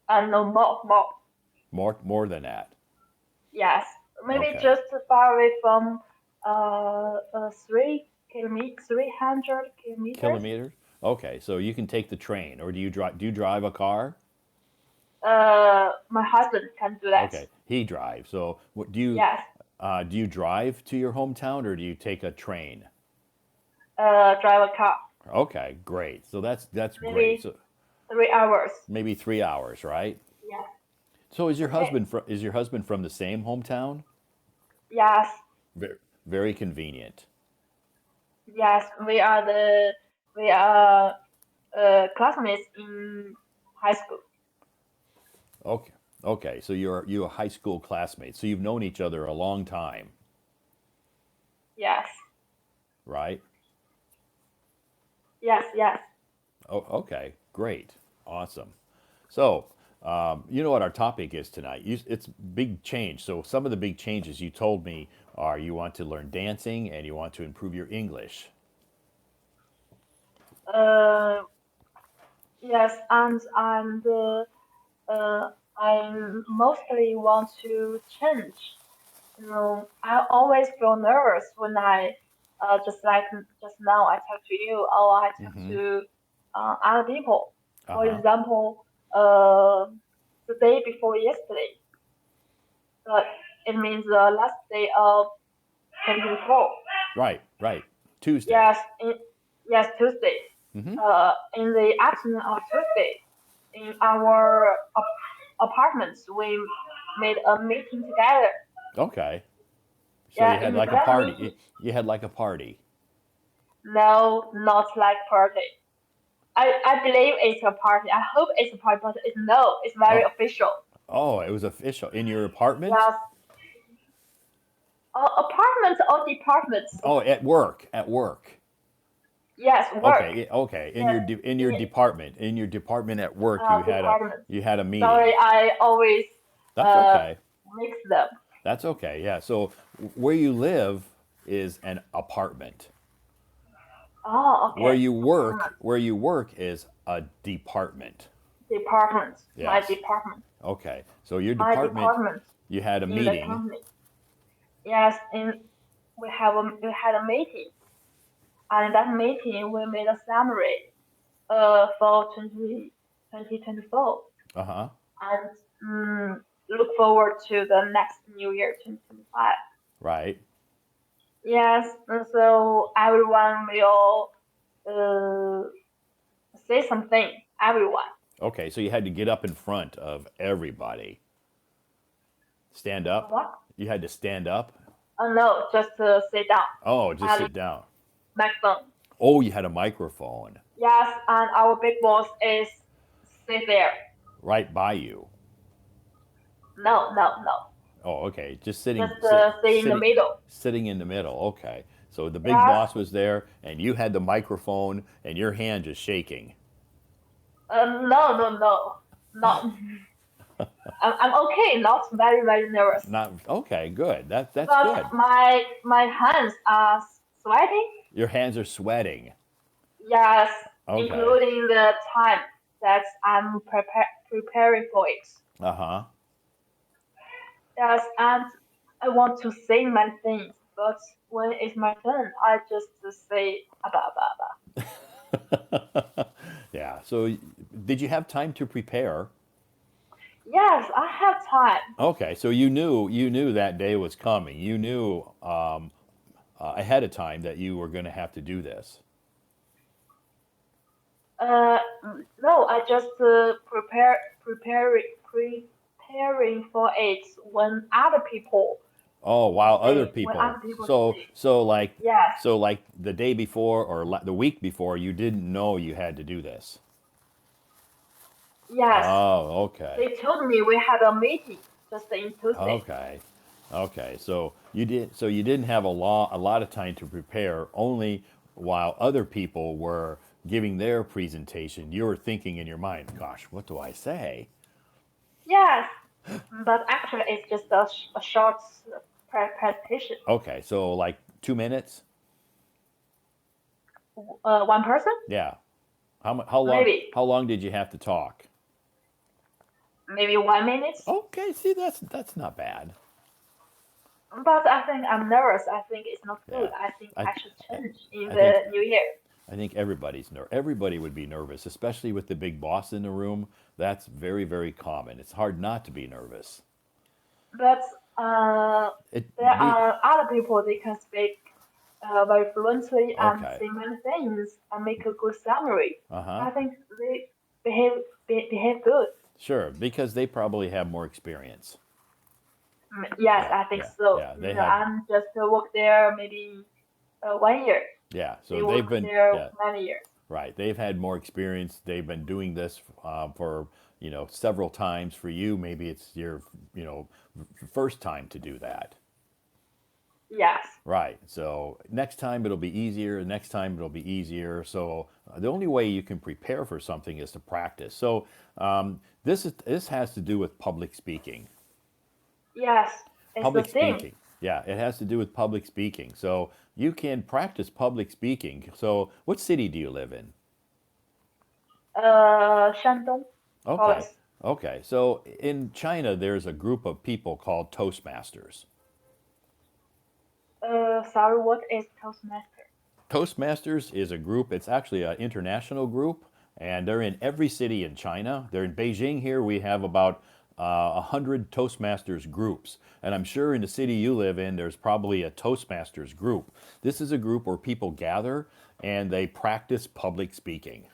And no more. More than that. Yes, maybe Okay. just far away from 3 kilometers, 300 kilometers. Kilometers? Okay, so you can take the train, or do you drive a car? My husband can do that. Okay, he drives. So what Yes. do you drive to your hometown, or do you take a train? Drive a car. Okay, great. So that's great. Maybe So 3 hours. maybe 3 hours, right? Yeah. So Okay. is your husband from the same hometown? Yes. Very convenient. Yes. We are classmates in high school. Okay. Okay, so you're high school classmates. So you've known each other a long time, Yes. right? Yes. Yes. Oh, okay, great, awesome. So, you know what our topic is tonight? It's big change. So some of the big changes you told me are you want to learn dancing and you want to improve your English. Uh. Yes. Uh, I mostly want to change. I always feel nervous when just like just now, I talk to you or I talk Mm-hmm. to other people. Uh For huh. example, uh, the day before yesterday, uh, it means the last day of 2024. Right. Right. Tuesday. Yes, yes, Tuesday. Mm-hmm. In the afternoon of Tuesday, in our apartments, we made a meeting together. Okay. So you Yeah, had in like a that party. meeting, You had like a party. no, not like party. I believe it's a party. I hope it's a party, but it's no, it's very Oh. official. Oh, it was official in your apartment. Yes, apartments or departments. Oh, at work. At work. Yes, work. Okay. Okay. Yes, In your in department. In your department at work, departments. you had a Sorry, meeting. I always That's uh okay. mix them. That's okay. Yeah. So where you live is an apartment. Oh, okay. Apartment, Where you work is a department. department, my Yes. department, Okay. So your my department, department you had a in the meeting. company. Yes, in we had a meeting, and that meeting we made a summary for 2024 Uh huh. and look forward to the next new year 2025. Right. Yes, and so everyone will uh, say something. Everyone. Okay. So you had to get up in front of everybody. Stand up. What? You had to stand up. Oh no, just sit down. Oh, just And sit down. microphone. Oh, you had a microphone Yes, and our big boss is sit there. right by you. No, no, no. Oh, okay. Just Just sit in the middle. sitting in the middle. Okay. So the big Yes. boss was there, and you had the microphone, and your hand just shaking. No, no, no. Not. I'm okay. Not very, very nervous. Not okay. Good. That's But good. my hands are sweating. Your hands are sweating. Yes, Okay. including the time that I'm preparing for it. Uh huh. Yes, and I want to say many things, but when it's my turn, I just say aba. Yeah. So did you have time to prepare? Yes, I have time. Okay. So you knew that day was coming. You knew ahead of time that you were going to have to do this. Uh, no, I just preparing for it Oh, while other when people. other people So say yes, the day before or the week before, you didn't know you had to do this. yes. Oh, okay. They told me we had a meeting just in Tuesday. Okay. Okay. So you didn't have a lot of time to prepare. Only while other people were giving their presentation, you were thinking in your mind, "Gosh, what do I say?" Yes, but actually it's just a short presentation. Okay. So like 2 minutes. One person, Yeah. maybe how long did you have to talk? maybe 1 minute. Okay. See, that's not bad. But I think I'm nervous. I think it's not good. Yeah, I think I I th- should change in I think the new year. everybody would be nervous, especially with the big boss in the room. That's very, very common. It's hard not to be nervous. But uh, It there be are other people they can speak very fluently and okay. say many things and make a good summary. Uh huh. I think they behave behave good. Sure, because they probably have more experience. Yes, Yeah, I think yeah, so. yeah. They You know, have I'm just work there maybe 1 year. yeah. They So they've work been there yeah many years. right. They've had more experience. They've been doing this for several times. For you, maybe it's your you know first time to do that. Yes. Right. So next time it'll be easier. Next time it'll be easier. So the only way you can prepare for something is to practice. So this has to do with public speaking. Yes, it's the Public thing. speaking. Yeah, it has to do with public speaking. So you can practice public speaking. So what city do you live in? Shandong Okay. province. Okay. So in China, there's a group of people called Toastmasters. Sorry, what is Toastmaster? Toastmasters is a group, it's actually an international group, and they're in every city in China. They're in Beijing here. We have about 100 Toastmasters groups. And I'm sure in the city you live in, there's probably a Toastmasters group. This is a group where people gather and they practice public speaking.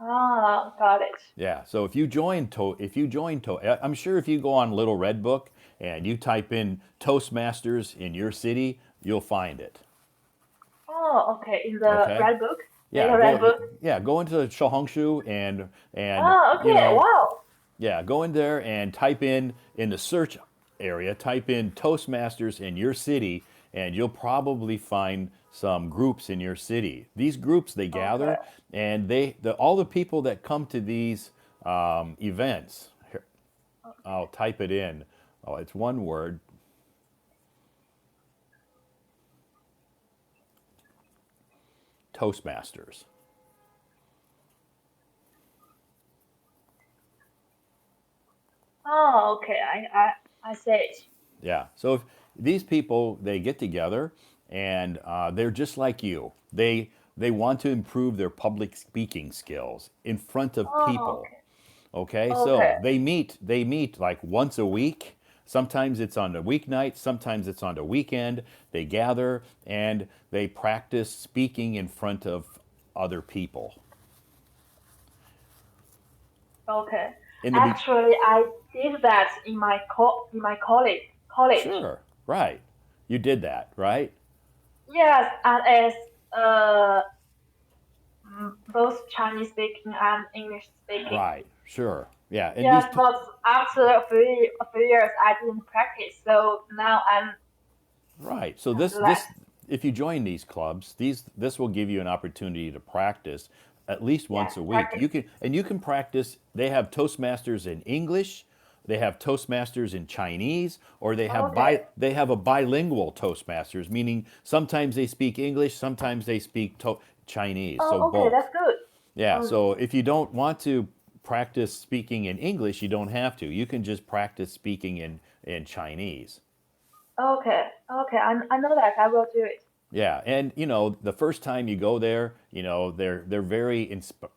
Ah, got it. Yeah, so I'm sure if you go on Little Red Book and you type in Toastmasters in your city, you'll find it. Oh, okay. In the Okay? red book, Yeah, little red go book. yeah, go into Shohongshu and Oh, okay. Wow. yeah, go in there and type in the search area, type in Toastmasters in your city and you'll probably find some groups in your city. These groups they Okay. gather and all the people that come to these events. Here, I'll type it in. Oh, it's one word. Toastmasters. Oh, okay. I see it. Yeah. So if these people they get together and they're just like you. They want to improve their public speaking skills in front of Oh, people. okay. Okay. Okay. So they meet like once a week. Sometimes it's on the weeknight. Sometimes it's on the weekend. They gather and they practice speaking in front of other people. Okay. In the be- Actually, I did that in my college. sure, right. You did that, right? Yes, and as uh both Chinese speaking and English speaking. Right. Sure. Yeah. And Yes, but after a few years, I didn't practice. So now I'm right. So can this do that. this if you join these clubs, this will give you an opportunity to practice at least Yes, once a week. practice. You can practice. They have Toastmasters in English, they have Toastmasters in Chinese, or Okay. they have a bilingual Toastmasters, meaning sometimes they speak English, sometimes they speak Chinese. So Oh, okay, both. that's good. Yeah. Um, So if you don't want to practice speaking in English, you don't have to. You can just practice speaking in Chinese. okay, okay, I know that. I will do it. Yeah, and the first time you go there, they're very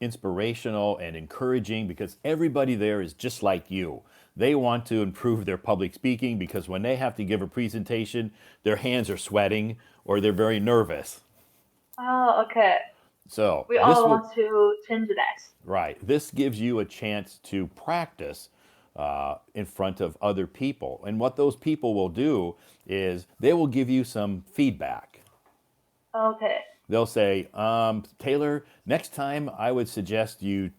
inspirational and encouraging because everybody there is just like you. They want to improve their public speaking because when they have to give a presentation, their hands are sweating or they're very nervous. Oh, okay. So We all want to change that. right, this gives you a chance to practice in front of other people, and what those people will do is they will give you some feedback. Okay. They'll say, Taylor, next time I would suggest you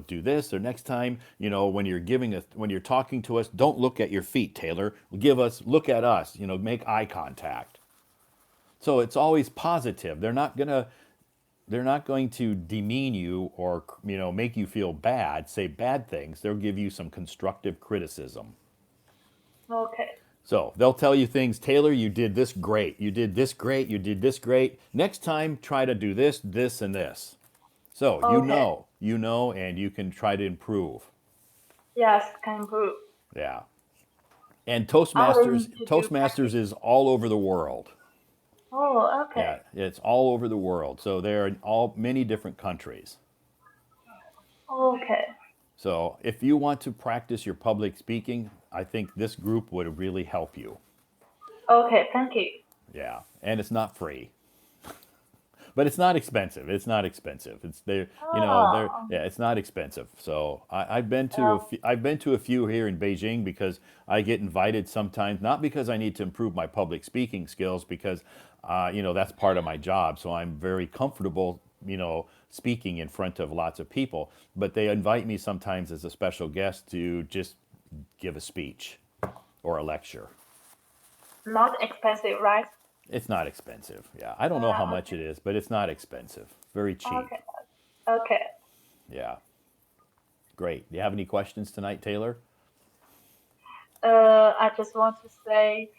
do this, or next time, when you're talking to us, don't look at your feet, Taylor. Look at us, make eye contact. So it's always positive. They're not going to demean you or, make you feel bad, say bad things. They'll give you some constructive criticism. Okay. So they'll tell you things, Taylor, you did this great. You did this great. You did this great. Next time, try to do this, this, and this. So Okay. and you can try to improve. Yes, can improve. Yeah. And I will Toastmasters need to do Toastmasters practice. is all over the world. Oh, okay. Yeah, it's all over the world. So they're in all many different countries. Okay. So if you want to practice your public speaking, I think this group would really help you. Okay, thank you. Yeah, and it's not free, but it's not expensive. It's not expensive. It's there, there. Oh, Yeah, it's not expensive. So I've been to um, I've been to a few here in Beijing because I get invited sometimes, not because I need to improve my public speaking skills, because that's part of my job. So I'm very comfortable, speaking in front of lots of people. But they invite me sometimes as a special guest to just give a speech or a lecture. not expensive, right? It's not expensive. Yeah, I don't know how much Okay. it is, but it's not expensive. Very cheap. Okay. Okay. Yeah, great. Do you have any questions tonight, Taylor? I just want to say,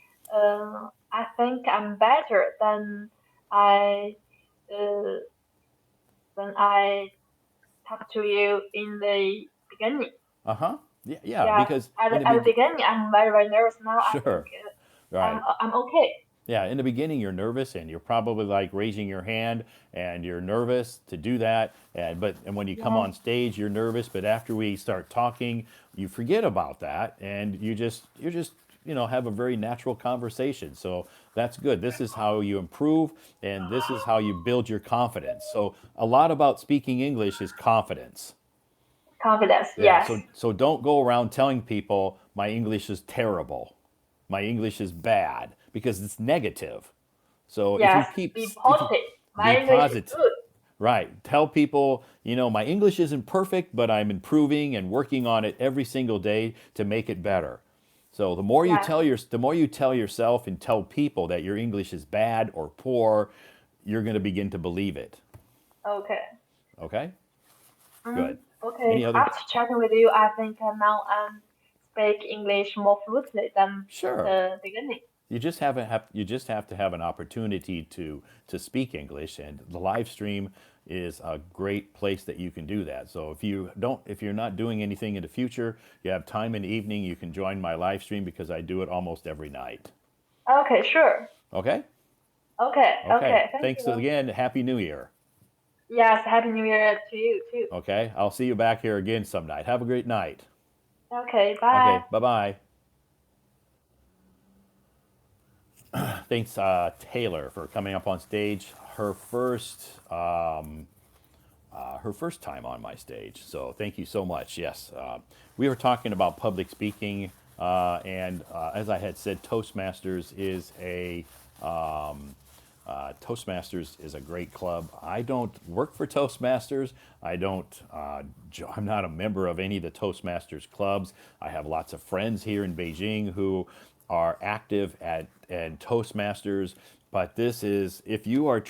I think I'm better I uh, than I talked to you in the beginning. Uh huh. Yeah, yeah. Yes, Because at in the at the beginning, I'm very very nervous. Now I think sure, right. I'm okay. Yeah, in the beginning you're nervous and you're probably like raising your hand and you're nervous to do that. And when you come Yes, on stage you're nervous, but after we start talking, you forget about that and you just have a very natural conversation. So that's good. This is how you improve and this is how you build your confidence. So a lot about speaking English is confidence. confidence. Yeah, Yes, so don't go around telling people my English is terrible. My English is bad because it's negative. So if you yes. keep Be if you positive. be My English is positive, good. right? Tell people, my English isn't perfect, but I'm improving and working on it every single day to make it better. So Yes. the more you tell yourself and tell people that your English is bad or poor, you're going to begin to believe it. Okay. Okay? Mm, Good. okay. Any other After chatting with you, I think now I'm speak English more fluently than Sure. the beginning. You just have to have an opportunity to speak English, and the live stream is a great place that you can do that. So if you're not doing anything in the future, you have time in the evening, you can join my live stream because I do it almost every night. Okay, sure. Okay? Okay, Okay. okay. Thank Thanks you. again. Happy New Year. Yes, Happy New Year to you too. Okay? I'll see you back here again some night. Have a great night. Okay, bye. Okay. Bye-bye. Thanks, Taylor, for coming up on stage. Her first time on my stage. So thank you so much. Yes, we were talking about public speaking, and as I had said, Toastmasters is a great club. I don't work for Toastmasters. I don't. I'm not a member of any of the Toastmasters clubs. I have lots of friends here in Beijing who are active at and Toastmasters. But this is if you are